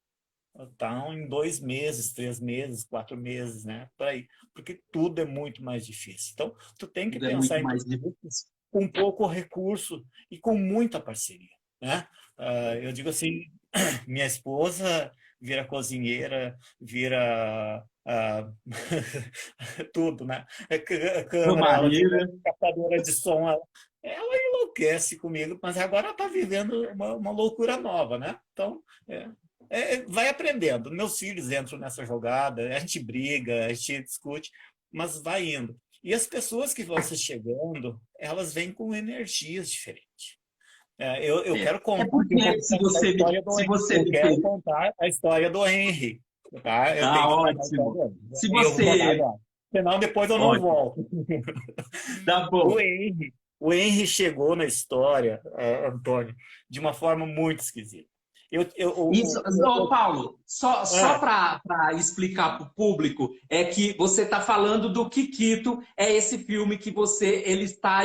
então em 2 meses, 3 meses, 4 meses, né, por aí, porque tudo é muito mais difícil. Então, tu tem que Tudo é pensar muito em mais difícil. com pouco recurso e com muita parceria, né? Eu digo assim, minha esposa vira cozinheira, vira tudo, né? Câmera, ela vira Camareira. captadora de som, ela enlouquece comigo, mas agora ela está vivendo uma loucura nova, né? Então, vai aprendendo. Meus filhos entram nessa jogada, a gente briga, a gente discute, mas vai indo. E as pessoas que vão se chegando, elas vêm com energias diferentes. Eu quero É contar porque a história do se Henry. você Eu me quero per- contar a história do Henry. Tá? Eu tenho Ah, que contar a história ótimo. do Henry. Se E eu vou contar você. agora. Senão depois eu não Ótimo. volto. Tá O bom. Henry, o Henry chegou na história, Antônio, de uma forma muito esquisita. Isso, ô, Paulo, só Ah, para explicar para o público, é que você está falando do Kikito, é esse filme que ele está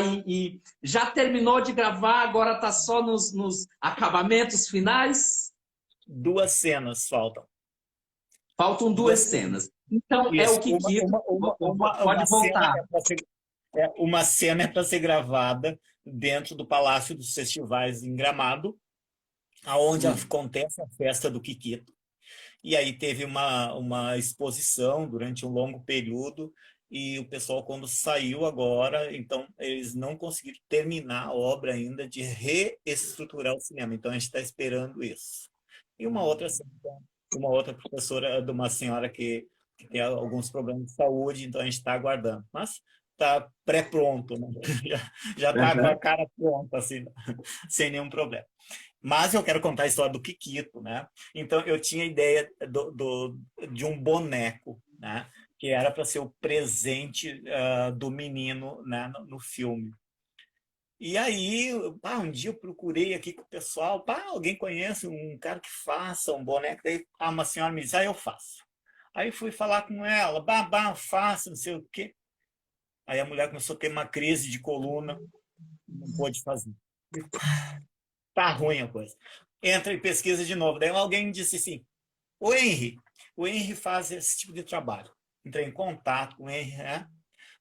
já terminou de gravar, agora está só nos acabamentos finais? 2 cenas faltam. Faltam 2 Duas cenas. cenas. Então, é o Isso. Kikito, Uma pode cena voltar. uma cena é para ser gravada dentro do Palácio dos Festivais em Gramado, aonde Hum. acontece a festa do Kikito. E aí teve uma exposição durante um longo período e o pessoal, quando saiu agora, então eles não conseguiram terminar a obra ainda de reestruturar o cinema. Então a gente está esperando isso. E uma outra professora de uma senhora que tem alguns problemas de saúde, então a gente está aguardando. Mas está pré-pronto, né? Já está com a Aham. cara pronta, assim, sem nenhum problema. Mas eu quero contar a história do Kikito, né? Então eu tinha ideia de um boneco, né? Que era para ser o presente do menino, né? No filme. E aí, um dia eu procurei aqui com o pessoal, alguém conhece um cara que faça um boneco? Daí uma senhora me disse, eu faço. Aí fui falar com ela, faça, não sei o quê. Aí a mulher começou a ter uma crise de coluna, não pôde fazer. Tá ruim a coisa. Entra e pesquisa de novo. Daí alguém disse assim, o Henry faz esse tipo de trabalho. Entrei em contato com o Henry, né?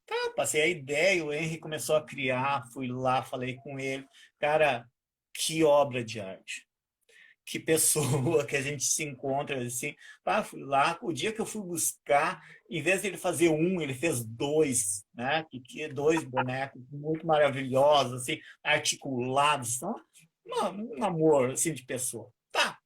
Tá, passei a ideia, o Henry começou a criar, fui lá, falei com ele. Cara, que obra de arte. Que pessoa que a gente se encontra assim. Fui lá, o dia que eu fui buscar, em vez de ele fazer um, ele fez 2, né? Que 2 bonecos muito maravilhosos, assim, articulados. Um amor assim, de pessoa. Tá,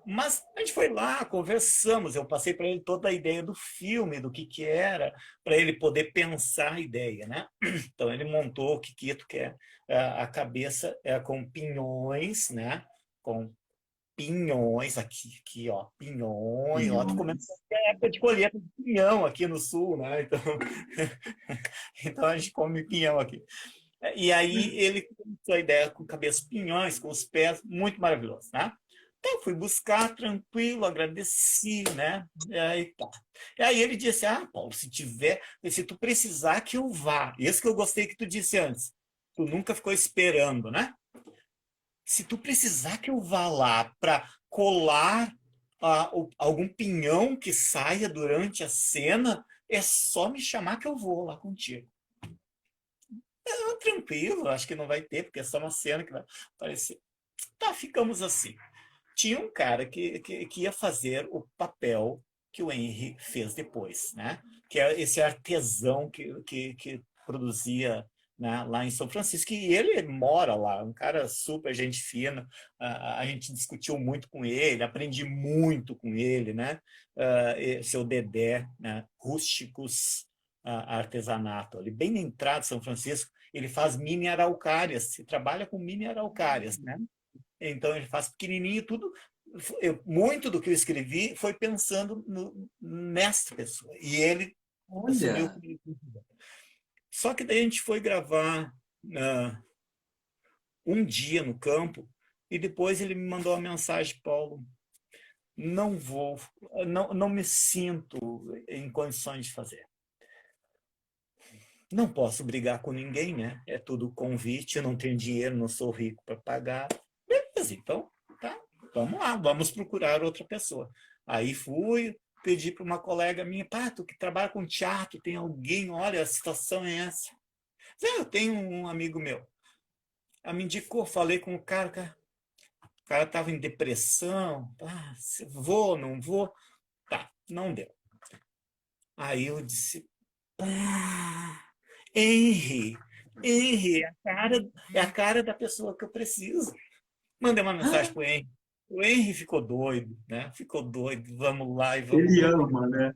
mas a gente foi lá, conversamos, eu passei para ele toda a ideia do filme, do que era, para ele poder pensar a ideia, né? Então ele montou o Kikito, que é a cabeça com pinhões, né? Com pinhões aqui, ó, pinhões, ó, tô comendo Milhões. época de colheita de pinhão aqui no sul, né? Então, então a gente come pinhão aqui. E aí ele começou a ideia com cabeça pinhões, com os pés, muito maravilhoso, né? Então fui buscar tranquilo, agradeci, né? E aí tá. E aí ele disse: Paulo, se tu precisar que eu vá. Isso que eu gostei que tu disse antes. Tu nunca ficou esperando, né? Se tu precisar que eu vá lá para colar algum pinhão que saia durante a cena, é só me chamar que eu vou lá contigo. Tranquilo, acho que não vai ter, porque é só uma cena que vai aparecer. Tá, ficamos assim. Tinha um cara que ia fazer o papel que o Henry fez depois, né? Que é esse artesão que produzia, né, lá em São Francisco, e ele mora lá, um cara super gente fina, a gente discutiu muito com ele, aprendi muito com ele, né? Seu Dedé, né? Rústicos Artesanato, ali bem na entrada de São Francisco, ele faz mini araucárias, se trabalha com mini araucárias, né? Então ele faz pequenininho tudo. Muito do que eu escrevi foi pensando nessa pessoa. E ele assumiu Olha, comigo. Só que daí a gente foi gravar um dia no campo e depois ele me mandou uma mensagem: Paulo, não vou, não me sinto em condições de fazer. Não posso brigar com ninguém, né? É tudo convite, eu não tenho dinheiro, não sou rico para pagar. Beleza, então, tá, vamos lá, vamos procurar outra pessoa. Aí fui, pedi para uma colega minha: pá, tu que trabalha com teatro, tem alguém, olha, a situação é essa. Eu tenho um amigo meu. Ela me indicou, falei com o cara estava em depressão. Ah, vou, não vou? Tá, não deu. Aí eu disse: ah, Henry, Henry, é a cara da pessoa que eu preciso. Mandei uma mensagem para o Henry. O Henry ficou doido, né? Ficou doido, vamos lá e vamos. ele ama, né?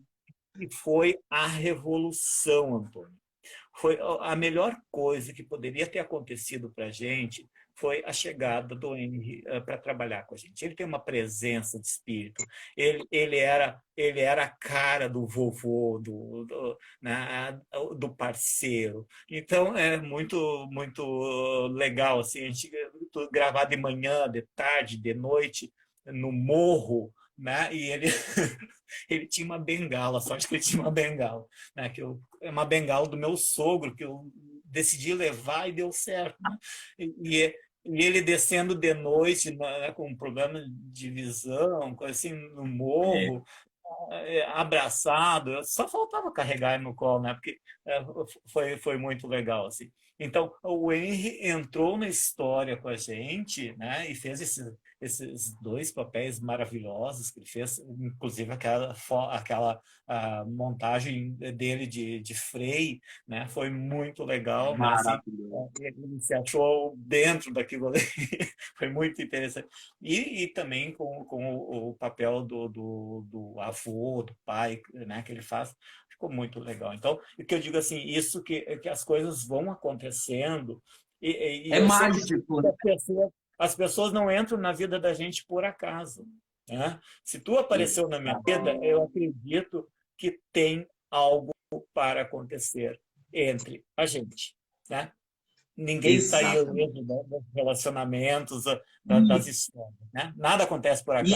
E foi a revolução, Antônio. Foi a melhor coisa que poderia ter acontecido para a gente foi a chegada do Henry para trabalhar com a gente. Ele tem uma presença de espírito. Ele era a cara do vovô, né, do parceiro. Então é muito muito legal assim, a gente gravar de manhã, de tarde, de noite no morro, né? E ele ele tinha uma bengala, só acho que ele tinha uma bengala, né? É uma bengala do meu sogro, que eu decidi levar e deu certo, né? E ele descendo de noite, né, com um problema de visão, assim, no É. morro, abraçado, só faltava carregar ele no colo, né? Porque foi muito legal, assim. Então, o Henry entrou na história com a gente, né? E fez esses dois papéis maravilhosos que ele fez, inclusive aquela montagem dele de Frei, né? Foi muito legal, né? Assim, Maravilhoso. ele se achou dentro daquilo ali. Foi muito interessante. E também com o papel do avô, do pai, né? Que ele faz, ficou muito legal. Então, o que eu digo assim, isso que as coisas vão acontecendo, e É eu sempre digo mágico, que né? as pessoas não entram na vida da gente por acaso, né? Se tu apareceu na minha vida, eu acredito que tem algo para acontecer entre a gente, né? Ninguém está Exatamente. ileso, né, dos relacionamentos, das histórias, né? Nada acontece por acaso.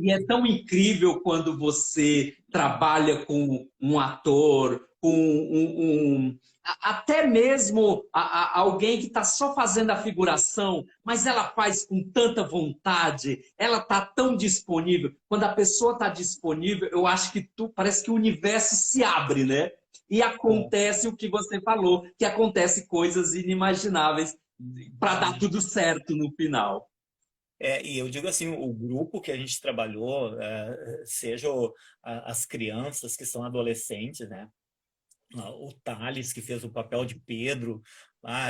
E é tão incrível quando você trabalha com um ator, com até mesmo alguém que está só fazendo a figuração, mas ela faz com tanta vontade, ela está tão disponível. Quando a pessoa está disponível, eu acho que parece que o universo se abre, né? E acontece o que você falou, que acontece coisas inimagináveis para dar tudo certo no final. E eu digo assim, o grupo que a gente trabalhou, seja as crianças que são adolescentes, né? O Thales, que fez o papel de Pedro,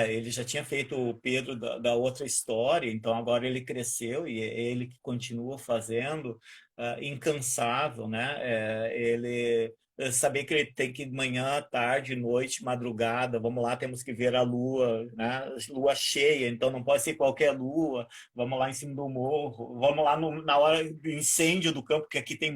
ele já tinha feito o Pedro da outra história, então agora ele cresceu e é ele que continua fazendo, incansável, né? Ele saber que ele tem que ir de manhã, tarde, noite, madrugada, vamos lá, temos que ver a lua, né? Lua cheia, então não pode ser qualquer lua, vamos lá em cima do morro, vamos lá na hora do incêndio do campo, porque aqui tem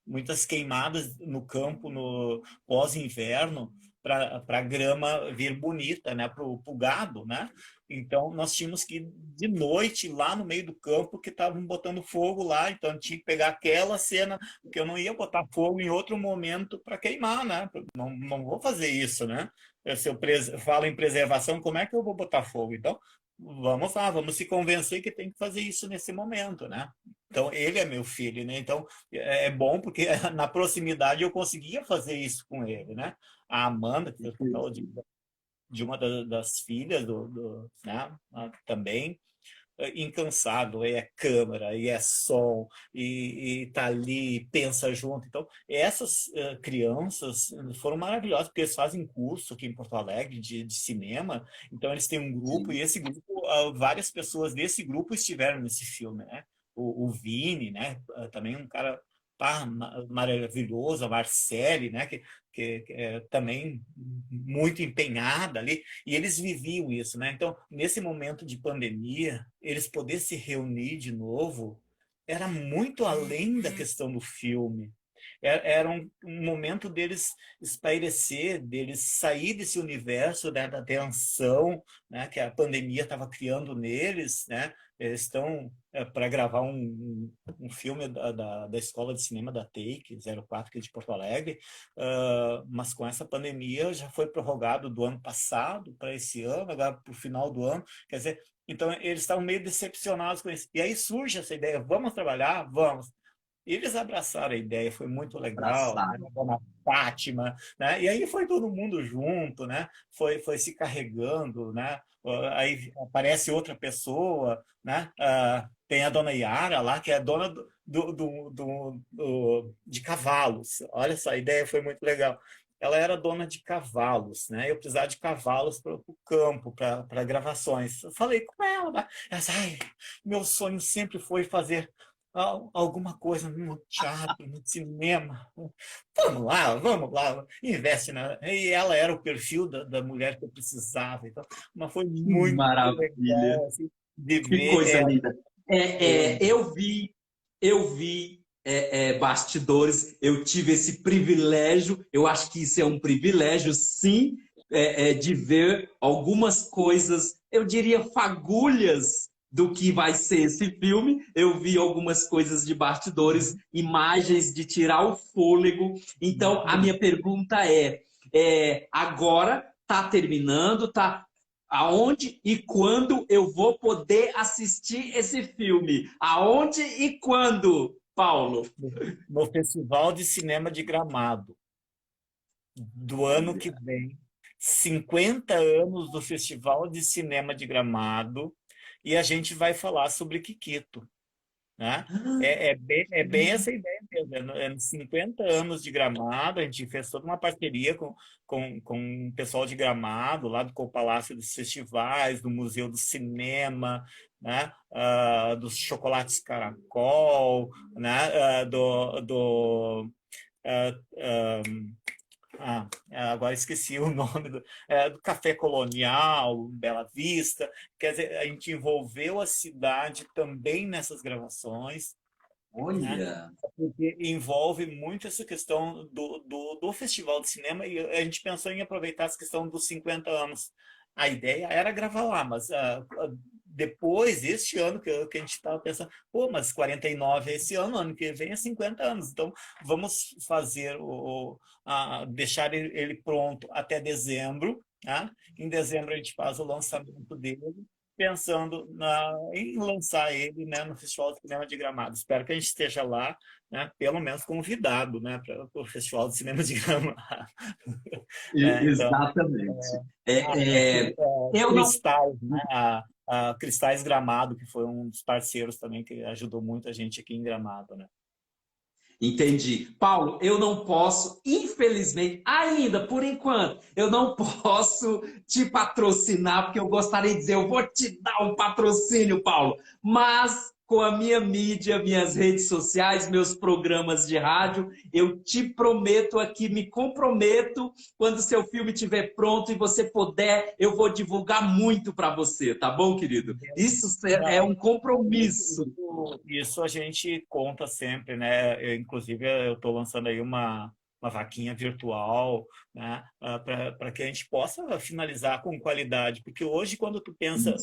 muitas queimadas no campo no pós-inverno, para a grama vir bonita, né, para o gado, né? Então nós tínhamos que ir de noite lá no meio do campo que estavam botando fogo lá, então tinha que pegar aquela cena, porque eu não ia botar fogo em outro momento para queimar, né? Não vou fazer isso, né? Se eu falo em preservação, como é que eu vou botar fogo? Então vamos lá, vamos se convencer que tem que fazer isso nesse momento, né? Então ele é meu filho, né? Então é bom porque na proximidade eu conseguia fazer isso com ele, né? A Amanda, que fez o papel de uma das filhas né? Também, incansável, é câmera, e é som, e tá ali, pensa junto. Então, essas crianças foram maravilhosas, porque eles fazem curso aqui em Porto Alegre de cinema, então eles têm um grupo, Sim. e esse grupo, várias pessoas desse grupo estiveram nesse filme, né? O Vini, né? Também um cara maravilhoso, a Marcele, né? Que é também muito empenhada ali, e eles viviam isso, né? Então, nesse momento de pandemia, eles poder se reunir de novo era muito além da questão do filme. Era um momento deles espairecer, deles sair desse universo, né, da tensão, né, que a pandemia estava criando neles, né? Eles estão para gravar um filme da Escola de Cinema da Take 04, que é de Porto Alegre, mas com essa pandemia já foi prorrogado do ano passado para esse ano, agora para o final do ano. Quer dizer, então eles estavam meio decepcionados com isso. E aí surge essa ideia: vamos trabalhar? Vamos. E eles abraçaram a ideia, foi muito legal, né? Abraçado. A dona Fátima, né? E aí foi todo mundo junto, né? Foi se carregando, né? Aí aparece outra pessoa, né? Tem a dona Yara lá, que é a dona de cavalos. Olha só, a ideia foi muito legal. Ela era dona de cavalos, né? Eu precisava de cavalos para o campo, para gravações. Eu falei com ela, né? Ela disse: ai, meu sonho sempre foi fazer alguma coisa no teatro, no cinema. Vamos lá, investe na. E ela era o perfil da mulher que eu precisava. Então, mas foi Que muito maravilha. legal assim, de Que ver. coisa linda. Eu vi bastidores, eu tive esse privilégio, eu acho que isso é um privilégio, sim, de ver algumas coisas, eu diria fagulhas do que vai ser esse filme. Eu vi algumas coisas de bastidores, imagens de tirar o fôlego. Então, a minha pergunta agora está terminando, tá? Aonde e quando eu vou poder assistir esse filme? Aonde e quando, Paulo? No Festival de Cinema de Gramado, do ano que vem. 50 anos do Festival de Cinema de Gramado, e a gente vai falar sobre Kikito, né? É bem essa ideia mesmo. Nos 50 anos de Gramado, a gente fez toda uma parceria com o pessoal de Gramado, lá do Palácio dos Festivais, do Museu do Cinema, né? Dos chocolates Caracol, né? ah, ah, agora esqueci o nome do Café Colonial, Bela Vista. Quer dizer, a gente envolveu a cidade também nessas gravações, né? Olha, Porque envolve muito essa questão do Festival de Cinema, e a gente pensou em aproveitar essa questão dos 50 anos. A ideia era gravar lá, mas depois, este ano, que a gente estava pensando, pô, mas 49 é esse ano, ano que vem é 50 anos, então vamos fazer deixar ele pronto até dezembro, né? Em dezembro a gente faz o lançamento dele, pensando em lançar ele, né, no Festival de Cinema de Gramado. Espero que a gente esteja lá, né, pelo menos convidado, né, para o Festival de Cinema de Gramado. Então, exatamente. Eu não. Cristais, né, a Cristais Gramado, que foi um dos parceiros também que ajudou muito a gente aqui em Gramado, né? Entendi. Paulo, eu não posso, infelizmente, ainda por enquanto, eu não posso te patrocinar, porque eu gostaria de dizer, eu vou te dar um patrocínio, Paulo, mas com a minha mídia, minhas redes sociais, meus programas de rádio, eu te prometo aqui, me comprometo, quando seu filme estiver pronto e você puder, eu vou divulgar muito para você, tá bom, querido? Isso é um compromisso. Isso a gente conta sempre, né? Inclusive, eu estou lançando aí uma vaquinha virtual, né? Para que a gente possa finalizar com qualidade. Porque hoje, quando tu pensa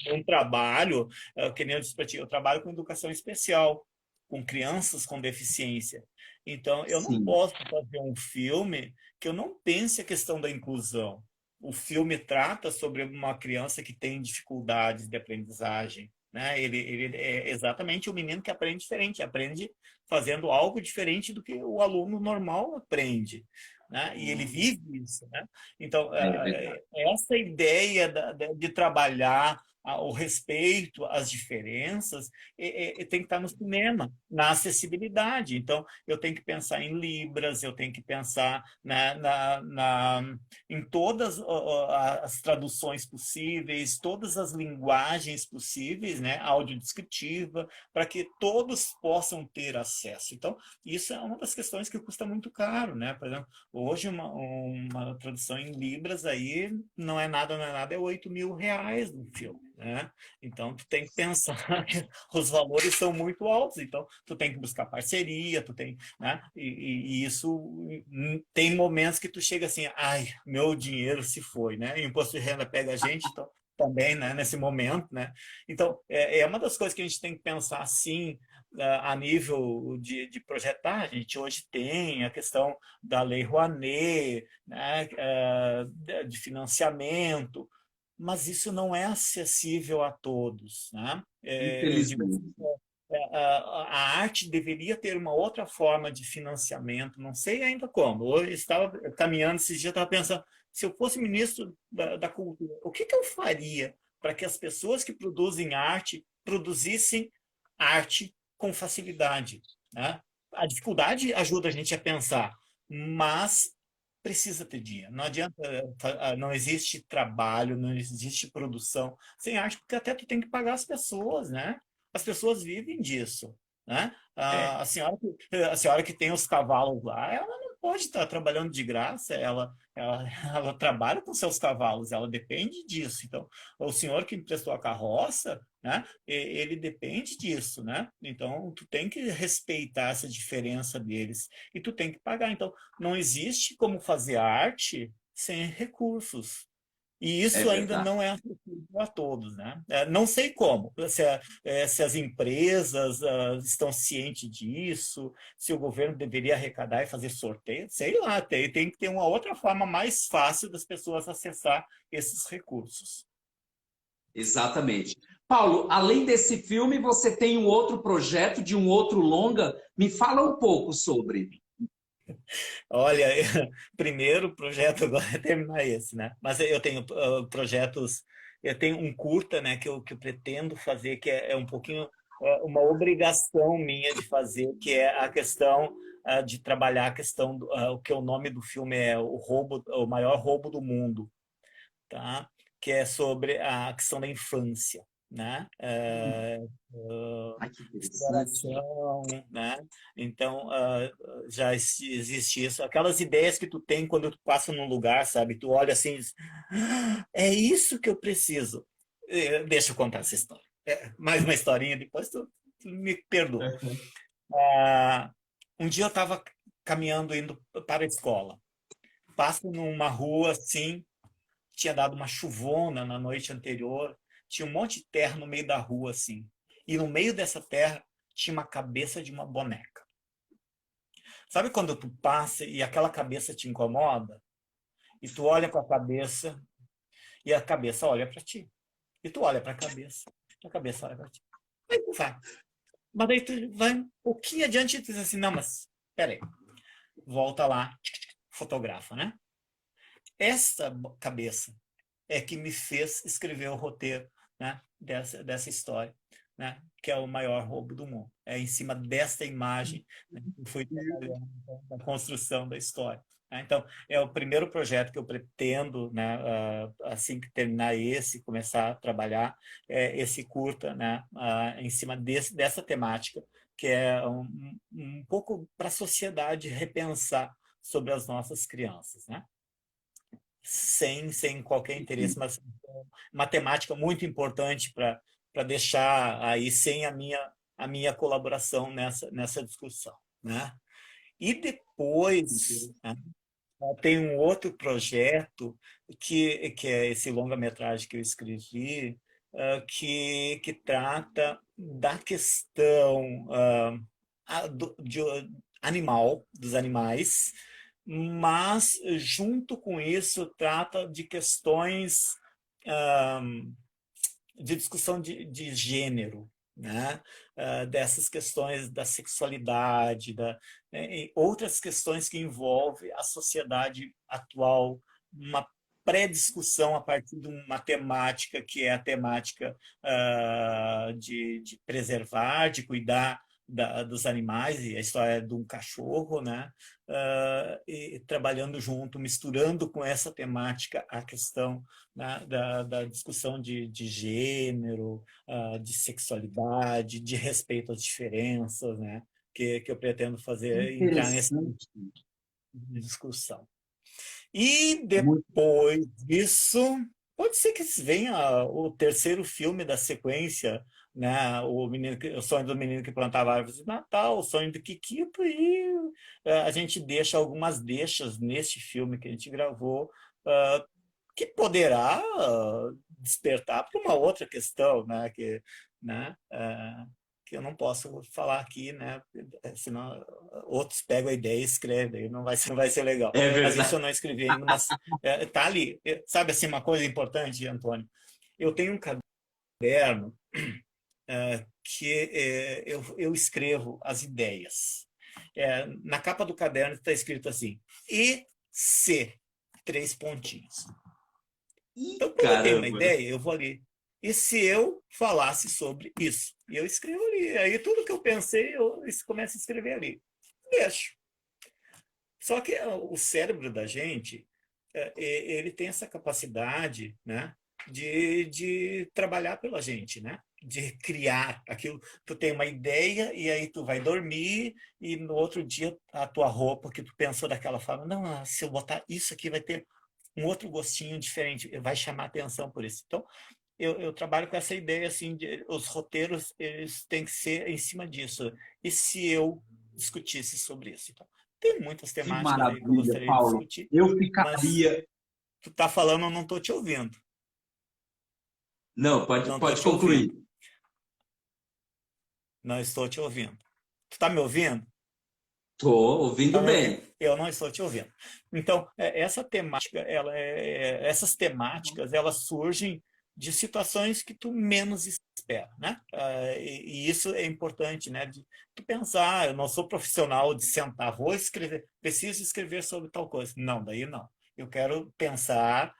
num trabalho, que nem eu disse para ti, eu trabalho com educação especial, com crianças com deficiência. Então, eu não Sim. posso fazer um filme que eu não pense a questão da inclusão. O filme trata sobre uma criança que tem dificuldades de aprendizagem, né? Ele é exatamente o menino que aprende diferente, aprende fazendo algo diferente do que o aluno normal aprende, né? E ele vive isso, né? Então, É verdade. essa ideia de trabalhar o respeito às diferenças tem que estar no cinema, na acessibilidade. Então, eu tenho que pensar em Libras, eu tenho que pensar em todas as traduções possíveis, todas as linguagens possíveis, né, audiodescritiva, para que todos possam ter acesso acesso. Então, isso é uma das questões que custa muito caro, né? Por exemplo, hoje uma tradução em libras aí não é nada, é R$ 8.000 no filme, né? Então, tu tem que pensar que os valores são muito altos, então tu tem que buscar parceria, tu tem, né? E isso tem momentos que tu chega assim, ai, meu dinheiro se foi, né? O imposto de renda pega a gente, então também, né? Nesse momento, né? Então, é uma das coisas que a gente tem que pensar assim, a nível de projetar. A gente hoje tem a questão da Lei Rouanet, né? De financiamento, mas isso não é acessível a todos, né? Eu digo Infelizmente. assim, a arte deveria ter uma outra forma de financiamento, não sei ainda como. Eu estava caminhando esses dias, estava pensando, se eu fosse ministro da Cultura, o que eu faria para que as pessoas que produzem arte produzissem arte com facilidade, né? A dificuldade ajuda a gente a pensar, mas precisa ter dinheiro. Não adianta, não existe trabalho, não existe produção sem arte, porque até tu tem que pagar as pessoas, né? As pessoas vivem disso, né? É, A senhora que tem os cavalos lá, ela não pode estar trabalhando de graça, ela trabalha com seus cavalos, ela depende disso. Então, o senhor que emprestou a carroça, né? Ele depende disso, né? Então, tu tem que respeitar essa diferença deles e tu tem que pagar. Então, não existe como fazer arte sem recursos. E é isso ainda verdade. não é acessível a todos, né? Não sei como, se as empresas estão cientes disso, se o governo deveria arrecadar e fazer sorteio, sei lá, tem que ter uma outra forma mais fácil das pessoas acessar esses recursos. Exatamente. Paulo, além desse filme, você tem um outro projeto de um outro longa. Me fala um pouco sobre. Olha, primeiro projeto agora é terminar esse, né? Mas eu tenho projetos, eu tenho um curta, né, que eu pretendo fazer, que é um pouquinho uma obrigação minha de fazer, que é a questão de trabalhar a questão o que o nome do filme é o maior roubo do mundo, tá? Que é sobre a questão da infância, né? Ai, que interessante. Exploração, né? Então, já existe isso. Aquelas ideias que tu tem quando tu passa num lugar, sabe? Tu olha assim e diz, é isso que eu preciso. Deixa eu contar essa história. Mais uma historinha, depois tu me perdoa. Ah, um dia eu estava caminhando, indo para a escola. Passo numa rua assim, tinha dado uma chuvona na noite anterior, tinha um monte de terra no meio da rua, assim. E no meio dessa terra tinha uma cabeça de uma boneca. Sabe quando tu passa e aquela cabeça te incomoda? E tu olha para a cabeça e a cabeça olha para ti. E tu olha para a cabeça olha para ti. Aí tu vai. Mas daí tu vai um pouquinho adiante e tu diz assim, não, mas peraí. Volta lá, fotografa, né? Essa cabeça é que me fez escrever o roteiro, né, dessa história, né, que é o maior roubo do mundo. É em cima desta imagem, né, que fui trabalhando na construção da história. Né? Então, é o primeiro projeto que eu pretendo, né, assim que terminar esse, começar a trabalhar esse curta, né, em cima dessa temática, que é um pouco para a sociedade repensar sobre as nossas crianças, né? Sem qualquer interesse, mas uma temática muito importante para deixar aí sem a minha colaboração nessa discussão, né? E depois, né, tem um outro projeto que é esse longa-metragem que eu escrevi, que trata da questão animal, dos animais, mas junto com isso trata de questões ah, de discussão de gênero, né? Dessas questões da sexualidade, e outras questões que envolvem a sociedade atual, uma pré-discussão a partir de uma temática que é a temática de preservar, de cuidar dos animais, e a história de um cachorro, né? E trabalhando junto, misturando com essa temática a questão, né, da discussão de gênero, de sexualidade, de respeito às diferenças, né? que eu pretendo fazer, entrar nessa Interessante. discussão. E Muito depois disso, pode ser que venha o terceiro filme da sequência, né? O Sonho do Menino que Plantava Árvores de Natal, O Sonho do Kikito, e a gente deixa algumas deixas neste filme que a gente gravou, que poderá despertar para uma outra questão, né? Que eu não posso falar aqui, né? Senão outros pegam a ideia e escrevem, aí não vai ser legal. É Mas isso verdade. eu não escrevi ainda, mas tá ali. Sabe assim, uma coisa importante, Antônio? Eu tenho um caderno que eu escrevo as ideias. Na capa do caderno está escrito assim, e se, 3 pontinhos. Ih, Então, quando eu tenho uma caramba. ideia, eu vou ali. E se eu falasse sobre isso? E eu escrevo ali. Aí tudo que eu pensei, eu começo a escrever ali. Deixo. Só que o cérebro da gente, ele tem essa capacidade, né, de trabalhar pela gente, né? De criar aquilo. Tu tem uma ideia e aí tu vai dormir e no outro dia a tua roupa que tu pensou daquela forma, não, se eu botar isso aqui vai ter um outro gostinho diferente, vai chamar atenção por isso. Então, eu trabalho com essa ideia assim, os roteiros eles têm que ser em cima disso. E se eu discutisse sobre isso? Então, tem muitas Que temáticas aí que eu maravilha, gostaria de Paulo. discutir, Eu mas ficaria. tu tá falando, eu não estou te ouvindo. Não, pode, Não estou pode te ouvindo. concluir. Não estou te ouvindo. Tu está me ouvindo? Estou ouvindo Tá me ouvindo? bem. Eu não estou te ouvindo. Então, essa temática, essas temáticas, elas surgem de situações que tu menos espera, né? E isso é importante, né? De tu pensar, eu não sou profissional de sentar, vou escrever, preciso escrever sobre tal coisa. Não, daí não. Eu quero pensar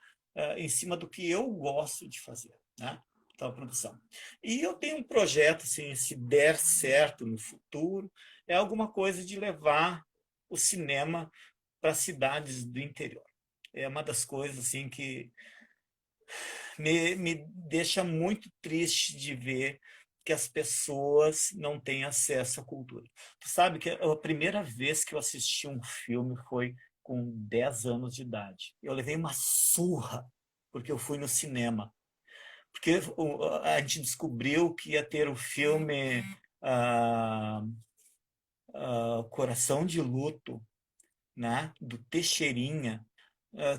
em cima do que eu gosto de fazer, né? Tal produção. E eu tenho um projeto, assim, se der certo no futuro, é alguma coisa de levar o cinema para cidades do interior. É uma das coisas assim que me deixa muito triste de ver que as pessoas não têm acesso à cultura. Tu sabe que a primeira vez que eu assisti um filme foi com 10 anos de idade. Eu levei uma surra porque eu fui no cinema. Porque a gente descobriu que ia ter o filme ah, Coração de Luto, né, do Teixeirinha,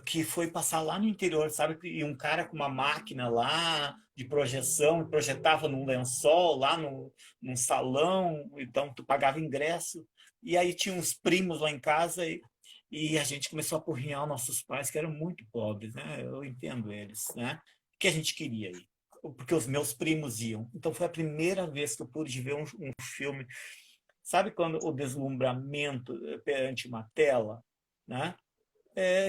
que foi passar lá no interior, sabe? E um cara com uma máquina lá de projeção, projetava num lençol, lá num salão, então tu pagava ingresso. E aí tinha uns primos lá em casa e a gente começou a apurrinhar os nossos pais, que eram muito pobres, né? Eu entendo eles, né? Que a gente queria ir, porque os meus primos iam. Então foi a primeira vez que eu pude ver um filme. Sabe quando o deslumbramento perante uma tela, né?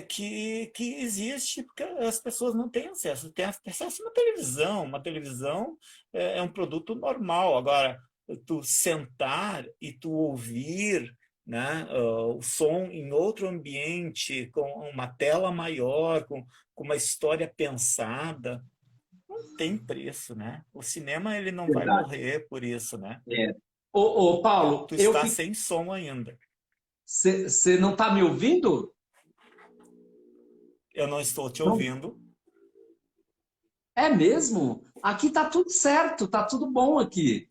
Que existe porque as pessoas não têm acesso. Tem acesso a uma televisão. Uma televisão é um produto normal. Agora, tu sentar e tu ouvir, né, o som em outro ambiente, com uma tela maior, com uma história pensada, não tem preço, né? O cinema ele não vai Verdade. morrer por isso, né? É. Ô, Paulo, Tu está sem som ainda. Você não está me ouvindo? Eu não estou te Não. ouvindo. É mesmo? Aqui tá tudo certo, tá tudo bom aqui.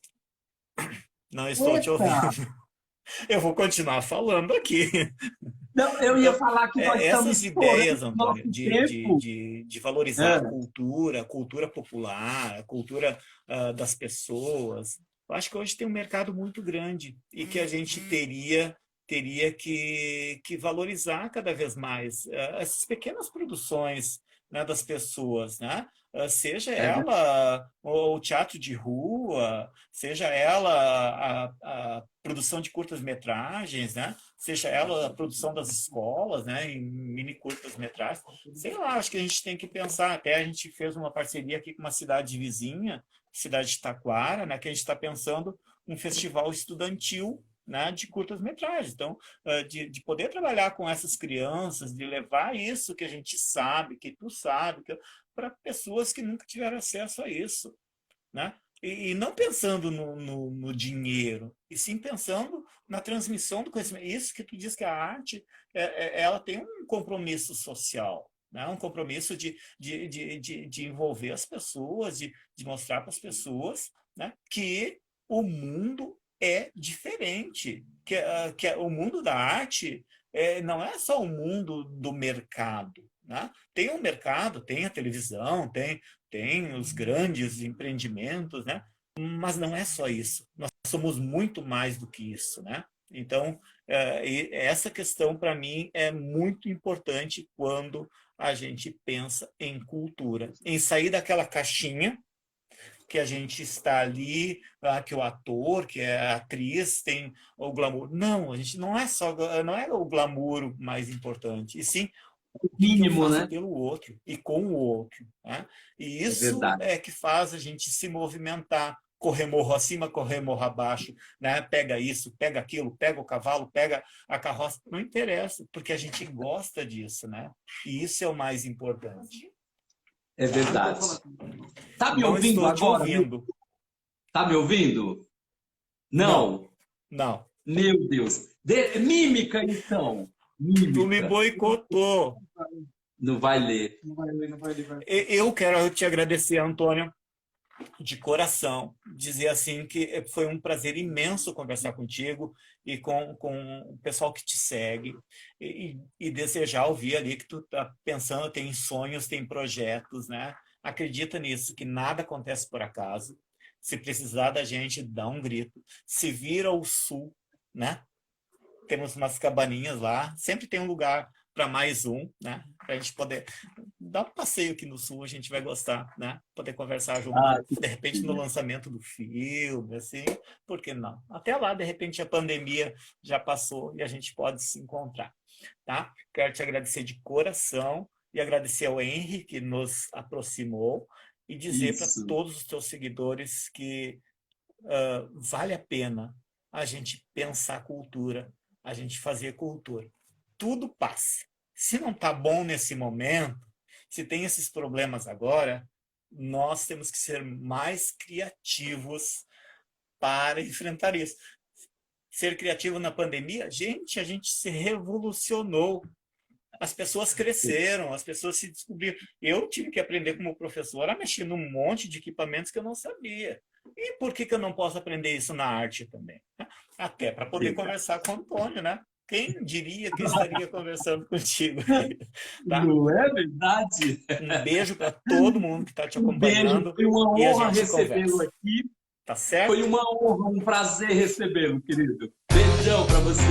Não estou te ouvindo. Eita! Eu vou continuar falando aqui. Não, eu ia Então, falar que nós estamos essas ideias, estourando o Antônio, nosso tempo. de valorizar É, a cultura popular, a cultura das pessoas, eu acho que hoje tem um mercado muito grande e que a gente teria que valorizar cada vez mais essas pequenas produções, né, das pessoas, né? Seja é verdade. ela o teatro de rua, seja ela a produção de curtas-metragens, né? Seja ela a produção das escolas, né? Em mini curtas-metragens. Sei lá, acho que a gente tem que pensar. Até a gente fez uma parceria aqui com uma cidade vizinha, cidade de Taquara, né? Que a gente está pensando um festival estudantil, né, de curtas-metragens. Então, de poder trabalhar com essas crianças, de levar isso que a gente sabe, que tu sabe, para pessoas que nunca tiveram acesso a isso, né? E não pensando no dinheiro, e sim pensando na transmissão do conhecimento. Isso que tu diz que a arte, ela tem um compromisso social, né? Um compromisso de envolver as pessoas, de mostrar para as pessoas, né, que o mundo é diferente, que o mundo da arte não é só o mundo do mercado, né? Tem o mercado, tem a televisão, tem os grandes empreendimentos, né? Mas não é só isso. Nós somos muito mais do que isso, né? Então, essa questão, para mim, é muito importante quando a gente pensa em cultura, em sair daquela caixinha que a gente está ali, que o ator, que é a atriz, tem o glamour. Não, a gente não é o glamour mais importante, e sim o que eu Mínimo, faço né? pelo outro e com o outro, né? E isso verdade. é que faz a gente se movimentar, correr morro acima, correr morro abaixo, né? Pega isso, pega aquilo, pega o cavalo, pega a carroça, não interessa, porque a gente gosta disso, né? E isso é o mais importante. É verdade. Tá me Não ouvindo estou te agora? ouvindo. Tá me ouvindo? Não. Não. Meu Deus. Mímica, então. Tu me Mímica. boicotou. Não vai ler. Não vai ler, não vai ler. Eu quero te agradecer, Antônio, de coração, dizer assim que foi um prazer imenso conversar contigo e com o pessoal que te segue e desejar ouvir ali que tu tá pensando, tem sonhos, tem projetos, né? Acredita nisso, que nada acontece por acaso. Se precisar da gente, dá um grito. Se vira ao sul, né? Temos umas cabaninhas lá, sempre tem um lugar para mais um, né? Para a gente poder dar um passeio aqui no sul, a gente vai gostar, né? Poder conversar junto, de repente no lançamento do filme, assim, por que não? Até lá, de repente, a pandemia já passou e a gente pode se encontrar, tá? Quero te agradecer de coração e agradecer ao Henry, que nos aproximou, e dizer para todos os teus seguidores que vale a pena a gente pensar cultura, a gente fazer cultura. Tudo passa. Se não está bom nesse momento, se tem esses problemas agora, nós temos que ser mais criativos para enfrentar isso. Ser criativo na pandemia, gente, a gente se revolucionou. As pessoas cresceram, as pessoas se descobriram. Eu tive que aprender como professor a mexer num monte de equipamentos que eu não sabia. E por que eu não posso aprender isso na arte também? Até para poder conversar com o Antônio, né? Quem diria que estaria conversando contigo? Tá? Não é verdade? Um beijo para todo mundo que está te acompanhando. Um beijo. Foi uma honra recebê-lo conversa. aqui. Tá certo? Foi uma honra, um prazer recebê-lo, querido. Beijão para você.